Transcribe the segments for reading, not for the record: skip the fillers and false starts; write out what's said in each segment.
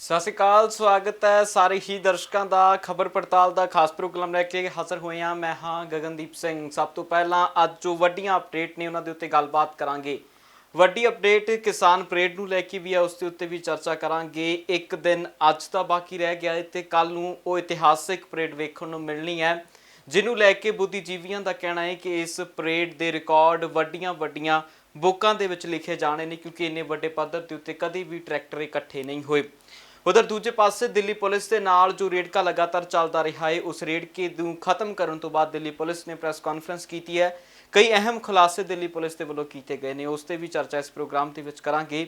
ਸਤਿ ਸ਼੍ਰੀ ਅਕਾਲ। ਸਵਾਗਤ ਹੈ ਸਾਰੇ ਹੀ ਦਰਸ਼ਕਾਂ ਦਾ ਖਬਰ ਪੜਤਾਲ ਦਾ ਖਾਸ ਪ੍ਰੋਗਰਾਮ ਲੈ ਕੇ ਹਾਜ਼ਰ ਹੋਏ ਹਾਂ। ਮੈਂ ਹਾਂ ਗਗਨਦੀਪ ਸਿੰਘ। ਸਭ ਤੋਂ ਪਹਿਲਾਂ ਅੱਜ ਜੋ ਵੱਡੀਆਂ ਅਪਡੇਟ ਨੇ ਉਹਨਾਂ ਦੇ ਉੱਤੇ ਗੱਲਬਾਤ ਕਰਾਂਗੇ। ਵੱਡੀ ਅਪਡੇਟ ਕਿਸਾਨ ਪਰੇਡ ਨੂੰ ਲੈ ਕੇ ਵੀ ਹੈ, ਉਸ ਦੇ ਉੱਤੇ ਵੀ ਚਰਚਾ ਕਰਾਂਗੇ। ਇੱਕ ਦਿਨ ਅੱਜ ਦਾ ਬਾਕੀ ਰਹਿ ਗਿਆ ਹੈ ਤੇ ਕੱਲ ਨੂੰ ਉਹ ਇਤਿਹਾਸਿਕ ਪਰੇਡ ਵੇਖਣ ਨੂੰ ਮਿਲਣੀ ਹੈ, ਜਿਹਨੂੰ ਲੈ ਕੇ ਬੁੱਧੀਜੀਵੀਆਂ ਦਾ ਕਹਿਣਾ ਹੈ ਕਿ ਇਸ ਪਰੇਡ ਦੇ ਰਿਕਾਰਡ ਵੱਡੀਆਂ ਬੁੱਕਾਂ ਦੇ ਵਿੱਚ ਲਿਖੇ ਜਾਣੇ ਨੇ, ਕਿਉਂਕਿ ਇੰਨੇ ਵੱਡੇ ਪੱਧਰ ਦੇ ਉੱਤੇ ਕਦੇ ਵੀ ਟਰੈਕਟਰ ਇਕੱਠੇ ਨਹੀਂ ਹੋਏ। उधर दूजे पासे दिल्ली पुलिस के नाल जो रेडका लगातार चलता रहा है, उस रेडके ਨੂੰ खत्म करने तो बाद दिल्ली पुलिस ने प्रेस कॉन्फ्रेंस की है। कई अहम खुलासे दिल्ली पुलिस के वालों किए गए हैं, उस पर भी चर्चा इस प्रोग्राम के करांगे।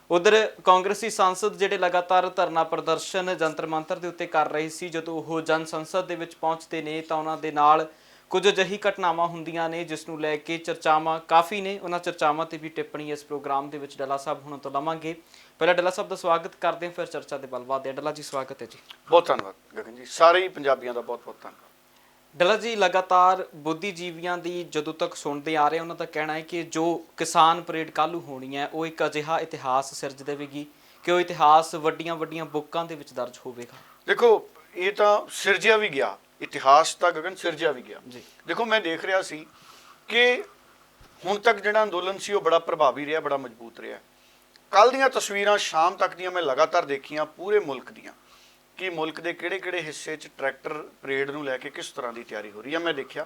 उधर कांग्रेसी सांसद ਜਿਹੜੇ लगातार धरना प्रदर्शन जंतर मंतर के उत्ते कर रहे सी, ਜਦੋਂ ਉਹ ਜਨ ਸੰਸਦ ਦੇ ਵਿੱਚ ਪਹੁੰਚਦੇ ਨੇ ਤਾਂ ਉਹਨਾਂ ਦੇ ਨਾਲ ਕੁਝ ਅਜਿਹੀ ਘਟਨਾਵਾਂ ਹੁੰਦੀਆਂ ਨੇ ਜਿਸ ਨੂੰ ਲੈ ਕੇ ਚਰਚਾਵਾਂ ਕਾਫੀ ਨੇ। ਉਹਨਾਂ ਚਰਚਾਵਾਂ ਤੇ ਵੀ ਟਿੱਪਣੀ ਇਸ ਪ੍ਰੋਗਰਾਮ ਦੇ ਵਿੱਚ ਡੱਲਾ ਸਾਹਿਬ ਹੁਣਾਂ ਤੋਂ ਲਵਾਂਗੇ। ਪਹਿਲਾਂ ਡੱਲਾ ਸਾਹਿਬ ਦਾ ਸਵਾਗਤ ਕਰਦੇ ਹਾਂ, ਫਿਰ ਚਰਚਾ ਦੇ ਵੱਲ ਵਧਦੇ ਹਾਂ। ਡੱਲਾ ਜੀ ਸਵਾਗਤ ਹੈ ਜੀ। ਬਹੁਤ ਧੰਨਵਾਦ ਗਗਨ ਜੀ, ਸਾਰੇ ਹੀ ਪੰਜਾਬੀਆਂ ਦਾ ਬਹੁਤ ਬਹੁਤ ਧੰਨਵਾਦ। ਡੱਲਾ ਜੀ, ਲਗਾਤਾਰ ਬੁੱਧੀਜੀਵੀਆਂ ਦੀ ਜਦੋਂ ਤੱਕ ਸੁਣਦੇ ਆ ਰਹੇ ਉਹਨਾਂ ਦਾ ਕਹਿਣਾ ਹੈ ਕਿ ਜੋ ਕਿਸਾਨ ਪਰੇਡ ਕੱਲ੍ਹ ਹੋਣੀ ਹੈ ਉਹ ਇੱਕ ਅਜਿਹਾ ਇਤਿਹਾਸ ਸਿਰਜ ਦੇਵੇਗੀ ਕਿ ਉਹ ਇਤਿਹਾਸ ਵੱਡੀਆਂ ਬੁੱਕਾਂ ਦੇ ਵਿੱਚ ਦਰਜ ਹੋਵੇਗਾ। ਦੇਖੋ, ਇਹ ਤਾਂ ਸਿਰਜਿਆ ਵੀ ਗਿਆ, ਇਤਿਹਾਸ ਤਾਂ ਗਗਨ ਸਿਰਜਿਆ ਵੀ ਗਿਆ ਜੀ। ਦੇਖੋ, ਮੈਂ ਦੇਖ ਰਿਹਾ ਸੀ ਕਿ ਹੁਣ ਤੱਕ ਜਿਹੜਾ ਅੰਦੋਲਨ ਸੀ ਉਹ ਬੜਾ ਪ੍ਰਭਾਵੀ ਰਿਹਾ, ਬੜਾ ਮਜ਼ਬੂਤ ਰਿਹਾ। ਕੱਲ੍ਹ ਦੀਆਂ ਤਸਵੀਰਾਂ ਸ਼ਾਮ ਤੱਕ ਦੀਆਂ ਮੈਂ ਲਗਾਤਾਰ ਦੇਖੀਆਂ ਪੂਰੇ ਮੁਲਕ ਦੀਆਂ, ਕਿ ਮੁਲਕ ਦੇ ਕਿਹੜੇ ਹਿੱਸੇ 'ਚ ਟਰੈਕਟਰ ਪਰੇਡ ਨੂੰ ਲੈ ਕੇ ਕਿਸ ਤਰ੍ਹਾਂ ਦੀ ਤਿਆਰੀ ਹੋ ਰਹੀ ਹੈ। ਮੈਂ ਦੇਖਿਆ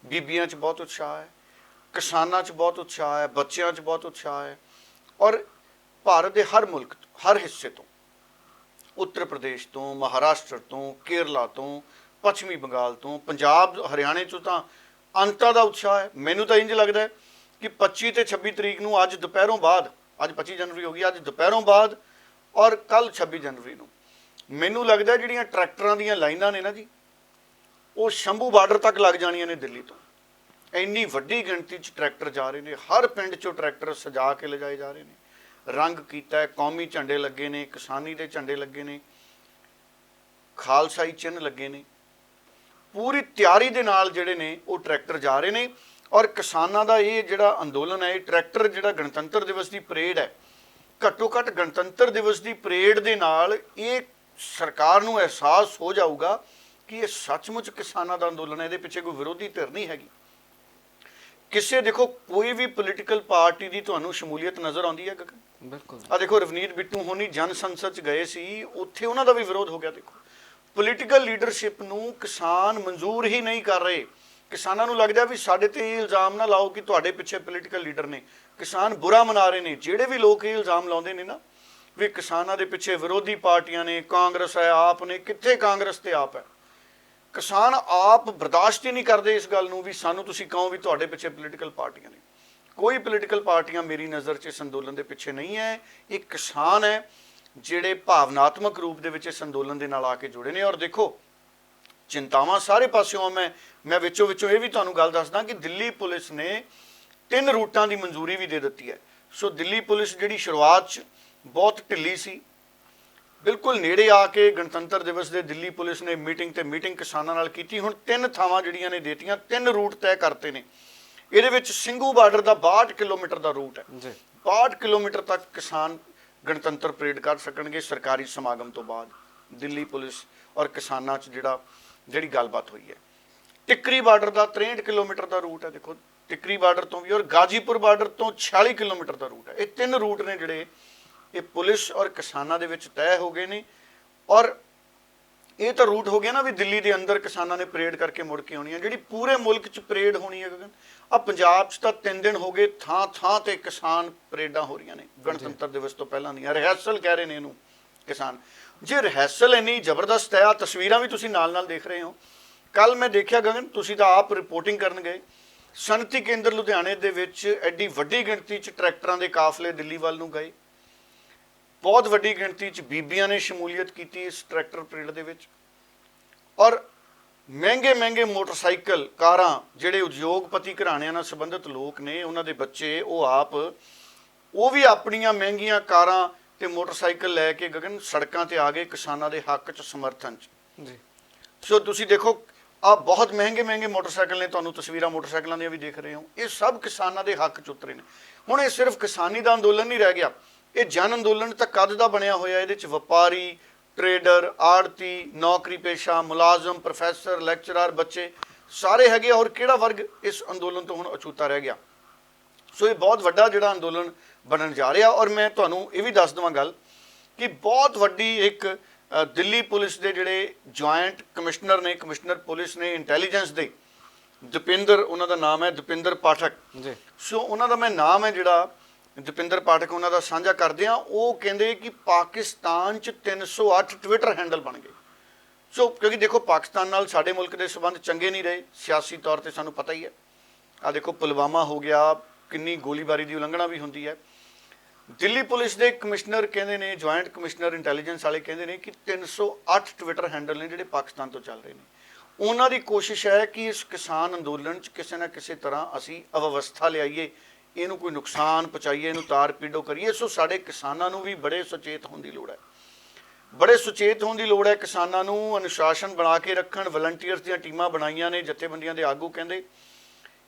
ਬੀਬੀਆਂ 'ਚ ਬਹੁਤ ਉਤਸ਼ਾਹ ਹੈ, ਕਿਸਾਨਾਂ 'ਚ ਬਹੁਤ ਉਤਸ਼ਾਹ ਹੈ, ਬੱਚਿਆਂ 'ਚ ਬਹੁਤ ਉਤਸ਼ਾਹ ਹੈ। ਔਰ ਭਾਰਤ ਦੇ ਹਰ ਮੁਲਕ ਹਰ ਹਿੱਸੇ ਤੋਂ, ਉੱਤਰ ਪ੍ਰਦੇਸ਼ ਤੋਂ, ਮਹਾਰਾਸ਼ਟਰ ਤੋਂ, ਕੇਰਲਾ ਤੋਂ, ਪੱਛਮੀ ਬੰਗਾਲ ਤੋਂ, ਪੰਜਾਬ ਹਰਿਆਣੇ 'ਚੋਂ ਤਾਂ ਅੰਤਾਂ ਦਾ ਉਤਸ਼ਾਹ ਹੈ। ਮੈਨੂੰ ਤਾਂ ਇੰਝ ਲੱਗਦਾ ਹੈ ਕਿ 25 ਤੇ 26 ਤਰੀਕ ਨੂੰ, ਅੱਜ ਦੁਪਹਿਰੋਂ ਬਾਅਦ, ਅੱਜ 25 ਜਨਵਰੀ ਹੋ ਗਈ, ਅੱਜ ਦੁਪਹਿਰੋਂ ਬਾਅਦ ਔਰ ਕੱਲ 26 ਜਨਵਰੀ ਨੂੰ, ਮੈਨੂੰ ਲੱਗਦਾ ਜਿਹੜੀਆਂ ਟਰੈਕਟਰਾਂ ਦੀਆਂ ਲਾਈਨਾਂ ਨੇ ਨਾ ਜੀ, ਉਹ ਸ਼ੰਭੂ ਬਾਰਡਰ ਤੱਕ ਲੱਗ ਜਾਣੀਆਂ ਨੇ ਦਿੱਲੀ ਤੋਂ। ਇੰਨੀ ਵੱਡੀ ਗਿਣਤੀ 'ਚ ਟਰੈਕਟਰ ਜਾ ਰਹੇ ਨੇ, ਹਰ ਪਿੰਡ 'ਚੋਂ ਟਰੈਕਟਰ ਸਜਾ ਕੇ ਲਿਜਾਏ ਜਾ ਰਹੇ ਨੇ, ਰੰਗ ਕੀਤਾ ਹੈ, ਕੌਮੀ ਝੰਡੇ ਲੱਗੇ ਨੇ, ਕਿਸਾਨੀ ਦੇ ਝੰਡੇ ਲੱਗੇ ਨੇ, ਖਾਲਸਾਈ ਚਿੰਨ੍ਹ ਲੱਗੇ ਨੇ। ਪੂਰੀ ਤਿਆਰੀ ਦੇ ਨਾਲ ਜਿਹੜੇ ਨੇ ਉਹ ਟਰੈਕਟਰ ਜਾ ਰਹੇ ਨੇ। ਔਰ ਕਿਸਾਨਾਂ ਦਾ ਇਹ ਜਿਹੜਾ ਅੰਦੋਲਨ ਹੈ, ਇਹ ਟਰੈਕਟਰ ਜਿਹੜਾ ਗਣਤੰਤਰ ਦਿਵਸ ਦੀ ਪਰੇਡ ਹੈ, ਘੱਟੋ ਘੱਟ ਗਣਤੰਤਰ ਦਿਵਸ ਦੀ ਪਰੇਡ ਦੇ ਨਾਲ ਇਹ ਸਰਕਾਰ ਨੂੰ ਅਹਿਸਾਸ ਹੋ ਜਾਊਗਾ ਕਿ ਇਹ ਸੱਚਮੁੱਚ ਕਿਸਾਨਾਂ ਦਾ ਅੰਦੋਲਨ ਹੈ, ਇਹਦੇ ਪਿੱਛੇ ਕੋਈ ਵਿਰੋਧੀ ਧਿਰ ਨਹੀਂ ਹੈਗੀ ਕਿਸੇ। ਦੇਖੋ, ਕੋਈ ਵੀ ਪੋਲੀਟੀਕਲ ਪਾਰਟੀ ਦੀ ਤੁਹਾਨੂੰ ਸ਼ਮੂਲੀਅਤ ਨਜ਼ਰ ਆਉਂਦੀ ਹੈ? ਬਿਲਕੁਲ। ਆ ਦੇਖੋ, ਰਵਨੀਤ ਬਿੱਟੂ ਹੋਣੀ ਜਨ ਸੰਸਦ 'ਚ ਗਏ ਸੀ, ਉੱਥੇ ਉਹਨਾਂ ਦਾ ਵੀ ਵਿਰੋਧ ਹੋ ਗਿਆ। ਦੇਖੋ, ਪੋਲੀਟੀਕਲ ਲੀਡਰਸ਼ਿਪ ਨੂੰ ਕਿਸਾਨ ਮਨਜ਼ੂਰ ਹੀ ਨਹੀਂ ਕਰ ਰਹੇ। ਕਿਸਾਨਾਂ ਨੂੰ ਲੱਗਦਾ ਵੀ ਸਾਡੇ ਤੇ ਇਹ ਇਲਜ਼ਾਮ ਨਾ ਲਾਓ ਕਿ ਤੁਹਾਡੇ ਪਿੱਛੇ ਪੋਲੀਟੀਕਲ ਲੀਡਰ ਨੇ। ਕਿਸਾਨ ਬੁਰਾ ਮਨਾ ਰਹੇ ਨੇ। ਜਿਹੜੇ ਵੀ ਲੋਕ ਇਹ ਇਲਜ਼ਾਮ ਲਾਉਂਦੇ ਨੇ ਨਾ ਵੀ ਕਿਸਾਨਾਂ ਦੇ ਪਿੱਛੇ ਵਿਰੋਧੀ ਪਾਰਟੀਆਂ ਨੇ, ਕਾਂਗਰਸ ਹੈ, ਆਪ ਨੇ, ਕਿੱਥੇ ਕਾਂਗਰਸ ਤੇ ਆਪ ਹੈ। ਕਿਸਾਨ ਆਪ ਬਰਦਾਸ਼ਤ ਹੀ ਨਹੀਂ ਕਰਦੇ ਇਸ ਗੱਲ ਨੂੰ ਵੀ ਸਾਨੂੰ ਤੁਸੀਂ ਕਹੋ ਵੀ ਤੁਹਾਡੇ ਪਿੱਛੇ ਪੋਲੀਟੀਕਲ ਪਾਰਟੀਆਂ ਨੇ। ਕੋਈ ਪੋਲੀਟੀਕਲ ਪਾਰਟੀਆਂ ਮੇਰੀ ਨਜ਼ਰ 'ਚ ਇਸ ਅੰਦੋਲਨ ਦੇ ਪਿੱਛੇ ਨਹੀਂ ਹੈ। ਇਹ ਕਿਸਾਨ ਹੈ ਜਿਹੜੇ ਭਾਵਨਾਤਮਕ ਰੂਪ ਦੇ ਵਿੱਚ ਇਸ ਅੰਦੋਲਨ ਦੇ ਨਾਲ ਆ ਕੇ ਜੁੜੇ ਨੇ। ਔਰ ਦੇਖੋ, ਚਿੰਤਾਵਾਂ ਸਾਰੇ ਪਾਸਿਓਂ। ਮੈਂ ਵਿੱਚੋਂ ਇਹ ਵੀ ਤੁਹਾਨੂੰ ਗੱਲ ਦੱਸਦਾ ਕਿ ਦਿੱਲੀ ਪੁਲਿਸ ਨੇ 3 ਰੂਟਾਂ ਦੀ ਮਨਜ਼ੂਰੀ ਵੀ ਦੇ ਦਿੱਤੀ ਹੈ। ਸੋ ਦਿੱਲੀ ਪੁਲਿਸ ਜਿਹੜੀ ਸ਼ੁਰੂਆਤ 'ਚ ਬਹੁਤ ਢਿੱਲੀ ਸੀ, ਬਿਲਕੁਲ ਨੇੜੇ ਆ ਕੇ ਗਣਤੰਤਰ ਦਿਵਸ ਦੇ ਦਿੱਲੀ ਪੁਲਿਸ ਨੇ ਮੀਟਿੰਗ ਕਿਸਾਨਾਂ ਨਾਲ ਕੀਤੀ। ਹੁਣ 3 ਥਾਵਾਂ ਜਿਹੜੀਆਂ ਨੇ ਦੇਤੀਆਂ, 3 ਰੂਟ ਤੈਅ ਕਰਤੇ ਨੇ। ਇਹਦੇ ਵਿੱਚ ਸਿੰਘੂ ਬਾਰਡਰ ਦਾ 62 ਕਿਲੋਮੀਟਰ ਦਾ ਰੂਟ ਹੈ। 62 ਕਿਲੋਮੀਟਰ ਤੱਕ ਕਿਸਾਨ ਗਣਤੰਤਰ ਪਰੇਡ ਕਰ ਸਕਣਗੇ ਸਰਕਾਰੀ ਸਮਾਗਮ ਤੋਂ ਬਾਅਦ। ਦਿੱਲੀ ਪੁਲਿਸ ਔਰ ਕਿਸਾਨਾਂ 'ਚ ਜਿਹੜੀ ਗੱਲਬਾਤ ਹੋਈ ਹੈ। ਟਿੱਕਰੀ ਬਾਰਡਰ ਦਾ 63 ਕਿਲੋਮੀਟਰ ਦਾ ਰੂਟ ਹੈ। ਦੇਖੋ, ਟਿੱਕਰੀ ਬਾਰਡਰ ਤੋਂ ਵੀ ਔਰ ਗਾਜੀਪੁਰ ਬਾਰਡਰ ਤੋਂ 46 ਕਿਲੋਮੀਟਰ ਦਾ ਰੂਟ ਹੈ। ਇਹ 3 ਰੂਟ ਨੇ ਜਿਹੜੇ ਇਹ ਪੁਲਿਸ ਔਰ ਕਿਸਾਨਾਂ ਦੇ ਵਿੱਚ ਤੈਅ ਹੋ ਗਏ ਨੇ। ਔਰ ਇਹ ਤਾਂ ਰੂਟ ਹੋ ਗਿਆ ਨਾ ਵੀ ਦਿੱਲੀ ਦੇ ਅੰਦਰ ਕਿਸਾਨਾਂ ਨੇ ਪਰੇਡ ਕਰਕੇ ਮੁੜ ਕੇ ਆਉਣੀ ਹੈ। ਜਿਹੜੀ ਪੂਰੇ ਮੁਲਕ 'ਚ ਪਰੇਡ ਹੋਣੀ ਹੈ ਗਗਨ, ਆ ਪੰਜਾਬ 'ਚ ਤਾਂ 3 ਦਿਨ ਹੋ ਗਏ, ਥਾਂ ਤੇ ਕਿਸਾਨ ਪਰੇਡਾਂ ਹੋ ਰਹੀਆਂ ਨੇ ਗਣਤੰਤਰ ਦਿਵਸ ਤੋਂ ਪਹਿਲਾਂ ਦੀਆਂ। ਰਿਹਰਸਲ ਕਹਿ ਰਹੇ ਨੇ ਇਹਨੂੰ ਕਿਸਾਨ। ਜੇ ਰਿਹਰਸਲ ਇੰਨੀ ਜ਼ਬਰਦਸਤ ਹੈ, ਆ ਤਸਵੀਰਾਂ ਵੀ ਤੁਸੀਂ ਨਾਲ ਦੇਖ ਰਹੇ ਹੋ। ਕੱਲ ਮੈਂ ਦੇਖਿਆ ਗਗਨ, ਤੁਸੀਂ ਤਾਂ ਆਪ ਰਿਪੋਰਟਿੰਗ ਕਰਨ ਗਏ, ਸਨਅਤੀ ਕੇਂਦਰ ਲੁਧਿਆਣੇ ਦੇ ਵਿੱਚ ਐਡੀ ਵੱਡੀ ਗਿਣਤੀ 'ਚ ਟਰੈਕਟਰਾਂ ਦੇ ਕਾਫਲੇ ਦਿੱਲੀ ਵੱਲ ਨੂੰ ਗਏ। ਬਹੁਤ ਵੱਡੀ ਗਿਣਤੀ 'ਚ ਬੀਬੀਆਂ ਨੇ ਸ਼ਮੂਲੀਅਤ ਕੀਤੀ ਇਸ ਟਰੈਕਟਰ ਪਰੇਡ ਦੇ ਵਿੱਚ। ਔਰ ਮਹਿੰਗੇ ਮੋਟਰਸਾਈਕਲ, ਕਾਰਾਂ, ਜਿਹੜੇ ਉਦਯੋਗਪਤੀ ਘਰਾਣਿਆਂ ਨਾਲ ਸੰਬੰਧਿਤ ਲੋਕ ਨੇ, ਉਹਨਾਂ ਦੇ ਬੱਚੇ, ਉਹ ਵੀ ਆਪਣੀਆਂ ਮਹਿੰਗੀਆਂ ਕਾਰਾਂ ਤੇ ਮੋਟਰਸਾਈਕਲ ਲੈ ਕੇ ਗਗਨ ਸੜਕਾਂ ਤੇ ਆ ਗਏ ਕਿਸਾਨਾਂ ਦੇ ਹੱਕ 'ਚ, ਸਮਰਥਨ 'ਚ ਜੀ। ਸੋ ਤੁਸੀਂ ਦੇਖੋ, ਆ ਬਹੁਤ ਮਹਿੰਗੇ ਮੋਟਰਸਾਈਕਲ ਨੇ, ਤੁਹਾਨੂੰ ਤਸਵੀਰਾਂ ਮੋਟਰਸਾਈਕਲਾਂ ਦੀਆਂ ਵੀ ਦੇਖ ਰਹੇ ਹੋ। ਇਹ ਸਭ ਕਿਸਾਨਾਂ ਦੇ ਹੱਕ 'ਚ ਉਤਰੇ ਨੇ। ਹੁਣ ਇਹ ਸਿਰਫ ਕਿਸਾਨੀ ਦਾ ਅੰਦੋਲਨ ਨਹੀਂ ਰਹਿ ਗਿਆ, ਇਹ ਜਨ ਅੰਦੋਲਨ ਤਾਂ ਕਦ ਦਾ ਬਣਿਆ ਹੋਇਆ, ਇਹਦੇ ਚ ਵਪਾਰੀ, ਟਰੇਡਰ, ਆੜਤੀ, ਨੌਕਰੀ ਪੇਸ਼ਾ, ਮੁਲਾਜ਼ਮ, ਪ੍ਰੋਫੈਸਰ, ਲੈਕਚਰਰ, ਬੱਚੇ ਸਾਰੇ ਹੈਗੇ। ਔਰ ਕਿਹੜਾ ਵਰਗ ਇਸ ਅੰਦੋਲਨ ਤੋਂ ਹੁਣ ਅਛੂਤਾ ਰਹਿ ਗਿਆ? ਸੋ ਇਹ ਬਹੁਤ ਵੱਡਾ ਜਿਹੜਾ ਅੰਦੋਲਨ ਬਣਨ ਜਾ ਰਿਹਾ। ਔਰ ਮੈਂ ਤੁਹਾਨੂੰ ਇਹ ਵੀ ਦੱਸ ਦੇਵਾਂ ਗੱਲ ਕਿ ਬਹੁਤ ਵੱਡੀ ਇੱਕ ਦਿੱਲੀ ਪੁਲਿਸ ਦੇ ਜਿਹੜੇ ਜੁਆਇੰਟ ਕਮਿਸ਼ਨਰ ਨੇ, ਕਮਿਸ਼ਨਰ ਪੁਲਿਸ ਨੇ ਇੰਟੈਲੀਜੈਂਸ ਦੇ, ਦਪਿੰਦਰ ਉਹਨਾਂ ਦਾ ਨਾਮ ਹੈ, ਦਪਿੰਦਰ ਪਾਠਕ ਜੀ। ਸੋ ਉਹਨਾਂ ਦਾ ਮੈਂ ਨਾਮ ਹੈ ਜਿਹੜਾ ਦਪਿੰਦਰ ਪਾਠਕ ਉਹਨਾਂ ਦਾ ਸਾਂਝਾ ਕਰਦੇ ਆ। ਉਹ ਕਹਿੰਦੇ ਕਿ ਪਾਕਿਸਤਾਨ 'ਚ 308 ਟਵਿੱਟਰ ਹੈਂਡਲ ਬਣ ਗਏ। ਸੋ ਕਿਉਂਕਿ ਦੇਖੋ ਪਾਕਿਸਤਾਨ ਨਾਲ ਸਾਡੇ ਮੁਲਕ ਦੇ ਸੰਬੰਧ ਚੰਗੇ ਨਹੀਂ ਰਹੇ ਸਿਆਸੀ ਤੌਰ ਤੇ, ਸਾਨੂੰ ਪਤਾ ਹੀ ਹੈ। ਆ ਦੇਖੋ ਪੁਲਵਾਮਾ ਹੋ ਗਿਆ, ਕਿੰਨੀ ਗੋਲੀਬਾਰੀ ਦੀ ਉਲੰਘਣਾ ਵੀ ਹੁੰਦੀ ਹੈ। ਦਿੱਲੀ ਪੁਲਿਸ ਦੇ ਕਮਿਸ਼ਨਰ ਕਹਿੰਦੇ ਨੇ, ਜੁਆਇੰਟ ਕਮਿਸ਼ਨਰ ਇੰਟੈਲੀਜੈਂਸ ਵਾਲੇ ਕਹਿੰਦੇ ਨੇ ਕਿ 308 ਟਵਿੱਟਰ ਹੈਂਡਲ ਨੇ ਜਿਹੜੇ ਪਾਕਿਸਤਾਨ ਤੋਂ ਚੱਲ ਰਹੇ ਨੇ। ਉਹਨਾਂ ਦੀ ਕੋਸ਼ਿਸ਼ ਹੈ ਕਿ ਇਸ ਕਿਸਾਨ ਅੰਦੋਲਨ 'ਚ ਕਿਸੇ ਨਾ ਕਿਸੇ ਤਰ੍ਹਾਂ ਅਸੀਂ ਅਵਵਸਥਾ ਲਿਆਈਏ, ਇਹਨੂੰ ਕੋਈ ਨੁਕਸਾਨ ਪਹੁੰਚਾਈਏ, ਇਹਨੂੰ ਤਾਰ ਪੀੜੋ ਕਰੀਏ। ਸੋ ਸਾਡੇ ਕਿਸਾਨਾਂ ਨੂੰ ਵੀ ਬੜੇ ਸੁਚੇਤ ਹੋਣ ਦੀ ਲੋੜ ਹੈ, ਬੜੇ ਸੁਚੇਤ ਹੋਣ ਦੀ ਲੋੜ ਹੈ। ਕਿਸਾਨਾਂ ਨੂੰ ਅਨੁਸ਼ਾਸਨ ਬਣਾ ਕੇ ਰੱਖਣ। ਵਲੰਟੀਅਰਸ ਦੀਆਂ ਟੀਮਾਂ ਬਣਾਈਆਂ ਨੇ, ਜਥੇਬੰਦੀਆਂ ਦੇ ਆਗੂ ਕਹਿੰਦੇ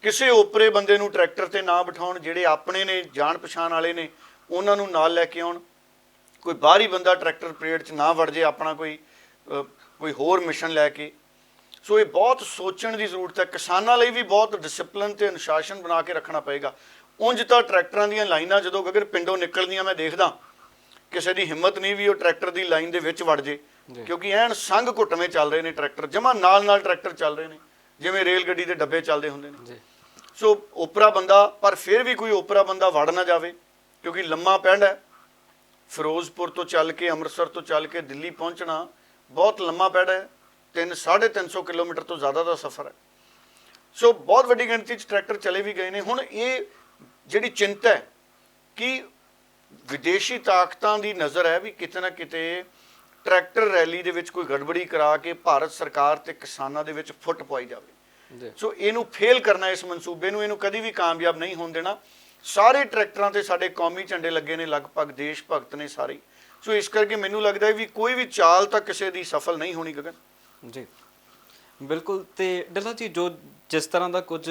ਕਿਸੇ ਓਪਰੇ ਬੰਦੇ ਨੂੰ ਟਰੈਕਟਰ ਤੇ ਨਾ ਬਿਠਾਉਣ, ਜਿਹੜੇ ਆਪਣੇ ਨੇ, ਜਾਣ ਪਛਾਣ ਵਾਲੇ ਨੇ, ਉਹਨਾਂ ਨੂੰ ਨਾਲ ਲੈ ਕੇ ਆਉਣ। ਕੋਈ ਬਾਹਰੀ ਬੰਦਾ ਟਰੈਕਟਰ ਪਰੇਡ 'ਚ ਨਾ ਵੜ ਜੇ ਆਪਣਾ ਕੋਈ ਹੋਰ ਮਿਸ਼ਨ ਲੈ ਕੇ। ਸੋ ਇਹ ਬਹੁਤ ਸੋਚਣ ਦੀ ਜ਼ਰੂਰਤ ਹੈ। ਕਿਸਾਨਾਂ ਲਈ ਵੀ ਬਹੁਤ ਡਿਸਪਲਿਨ ਤੇ ਅਨੁਸ਼ਾਸਨ ਬਣਾ ਕੇ ਰੱਖਣਾ ਪਏਗਾ। ਉਂਝ ਤਾਂ ਟਰੈਕਟਰਾਂ ਦੀਆਂ ਲਾਈਨਾਂ ਜਦੋਂ ਅਗਰ ਪਿੰਡੋਂ ਨਿਕਲਦੀਆਂ ਮੈਂ ਦੇਖਦਾ, ਕਿਸੇ ਦੀ ਹਿੰਮਤ ਨਹੀਂ ਵੀ ਉਹ ਟਰੈਕਟਰ ਦੀ ਲਾਈਨ ਦੇ ਵਿੱਚ ਵੜ ਜੇ, ਕਿਉਂਕਿ ਐਨ ਸੰਗ ਘੁੱਟਵੇਂ ਚੱਲ ਰਹੇ ਨੇ ਟਰੈਕਟਰ, ਜਮਾ ਨਾਲ ਟਰੈਕਟਰ ਚੱਲ ਰਹੇ ਨੇ, ਜਿਵੇਂ ਰੇਲ ਗੱਡੀ ਦੇ ਡੱਬੇ ਚੱਲਦੇ ਹੁੰਦੇ ਨੇ। ਸੋ ਓਪਰਾ ਬੰਦਾ, ਪਰ ਫਿਰ ਵੀ ਕੋਈ ਓਪਰਾ ਬੰਦਾ ਵੜ ਨਾ ਜਾਵੇ, ਕਿਉਂਕਿ ਲੰਮਾ ਪਿੰਡ ਹੈ। ਫਿਰੋਜ਼ਪੁਰ ਤੋਂ ਚੱਲ ਕੇ, ਅੰਮ੍ਰਿਤਸਰ ਤੋਂ ਚੱਲ ਕੇ ਦਿੱਲੀ ਪਹੁੰਚਣਾ ਬਹੁਤ ਲੰਮਾ ਪਿੰਡ ਹੈ। 350 ਕਿਲੋਮੀਟਰ ਤੋਂ ਜ਼ਿਆਦਾ ਦਾ ਸਫ਼ਰ ਹੈ। ਸੋ ਬਹੁਤ ਵੱਡੀ ਗਿਣਤੀ 'ਚ ਟਰੈਕਟਰ ਚਲੇ ਵੀ ਗਏ ਨੇ। ਹੁਣ ਇਹ ਜਿਹੜੀ ਚਿੰਤਾ ਹੈ ਕਿ ਵਿਦੇਸ਼ੀ ਤਾਕਤਾਂ ਦੀ ਨਜ਼ਰ ਹੈ ਵੀ ਕਿਤੇ ਨਾ ਕਿਤੇ ਟਰੈਕਟਰ ਰੈਲੀ ਦੇ ਵਿੱਚ ਕੋਈ ਗੜਬੜੀ ਕਰਾ ਕੇ ਭਾਰਤ ਸਰਕਾਰ ਤੇ ਕਿਸਾਨਾਂ ਦੇ ਵਿੱਚ ਫੁੱਟ ਪਵਾਈ ਜਾਵੇ। ਸੋ ਇਹਨੂੰ ਫੇਲ ਕਰਨਾ, ਇਸ ਮਨਸੂਬੇ ਨੂੰ, ਇਹਨੂੰ ਕਦੀ ਵੀ ਕਾਮਯਾਬ ਨਹੀਂ ਹੋਣ ਦੇਣਾ। ਸਾਰੇ ਟਰੈਕਟਰਾਂ ਤੇ ਸਾਡੇ ਕੌਮੀ ਝੰਡੇ ਲੱਗੇ ਨੇ, ਲਗਭਗ ਦੇਸ਼ ਭਗਤ ਨੇ ਸਾਰੇ। ਸੋ ਇਸ ਕਰਕੇ ਮੈਨੂੰ ਲੱਗਦਾ ਹੈ ਵੀ ਕੋਈ ਵੀ ਚਾਲ ਤਾਂ ਕਿਸੇ ਦੀ ਸਫਲ ਨਹੀਂ ਹੋਣੀ ਗਗਨ ਜੀ। ਬਿਲਕੁਲ। ਤੇ ਡੱਲਾ ਜੀ, ਜਿਸ ਤਰ੍ਹਾਂ ਦਾ ਕੁਝ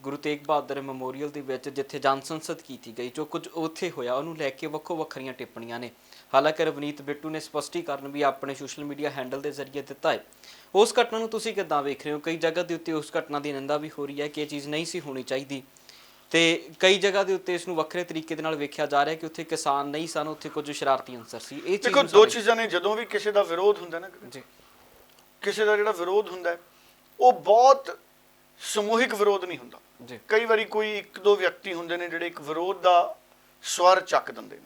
ਗੁਰੂ ਤੇਗ ਬਹਾਦਰ ਮੈਮੋਰੀਅਲ ਦੇ ਵਿੱਚ ਜਿੱਥੇ ਜਨ ਸੰਸਦ ਕੀਤੀ ਗਈ, ਜੋ ਕੁਝ ਉੱਥੇ ਹੋਇਆ, ਉਹਨੂੰ ਲੈ ਕੇ ਵੱਖੋ ਵੱਖਰੀਆਂ ਟਿੱਪਣੀਆਂ ਨੇ। ਹਾਲਾਂਕਿ ਰਵਨੀਤ ਬਿੱਟੂ ਨੇ ਸਪਸ਼ਟੀਕਰਨ ਵੀ ਆਪਣੇ ਸੋਸ਼ਲ ਮੀਡੀਆ ਹੈਂਡਲ ਦੇ ਜ਼ਰੀਏ ਦਿੱਤਾ ਹੈ। ਉਸ ਘਟਨਾ ਨੂੰ ਤੁਸੀਂ ਕਿੱਦਾਂ ਵੇਖ ਰਹੇ ਹੋ? ਕਈ ਜਗ੍ਹਾ ਦੇ ਉੱਤੇ ਉਸ ਘਟਨਾ ਦੀ ਨਿੰਦਾ ਵੀ ਹੋ ਰਹੀ ਹੈ ਕਿ ਇਹ ਚੀਜ਼ ਨਹੀਂ ਸੀ ਹੋਣੀ ਚਾਹੀਦੀ, ਤੇ ਕਈ ਜਗ੍ਹਾ ਦੇ ਉੱਤੇ ਇਸ ਨੂੰ ਵੱਖਰੇ ਤਰੀਕੇ ਦੇ ਨਾਲ ਵੇਖਿਆ ਜਾ ਰਿਹਾ ਕਿ ਉੱਥੇ ਕਿਸਾਨ ਨਹੀਂ ਸਨ, ਉੱਥੇ ਕੁਝ ਸ਼ਰਾਰਤੀ ਅਨਸਰ ਸੀ। ਇਹ ਦੇਖੋ, ਦੋ ਚੀਜ਼ਾਂ ਨੇ। ਜਦੋਂ ਵੀ ਕਿਸੇ ਦਾ ਵਿਰੋਧ ਹੁੰਦਾ ਨਾ ਜੀ, ਕਿਸੇ ਦਾ ਜਿਹੜਾ ਵਿਰੋਧ ਹੁੰਦਾ ਉਹ ਬਹੁਤ ਸਮੂਹਿਕ ਵਿਰੋਧ ਨਹੀਂ ਹੁੰਦਾ ਜੀ। ਕਈ ਵਾਰੀ ਕੋਈ ਇੱਕ ਦੋ ਵਿਅਕਤੀ ਹੁੰਦੇ ਨੇ ਜਿਹੜੇ ਇੱਕ ਵਿਰੋਧ ਦਾ ਸਵਰ ਚੱਕ ਦਿੰਦੇ ਨੇ।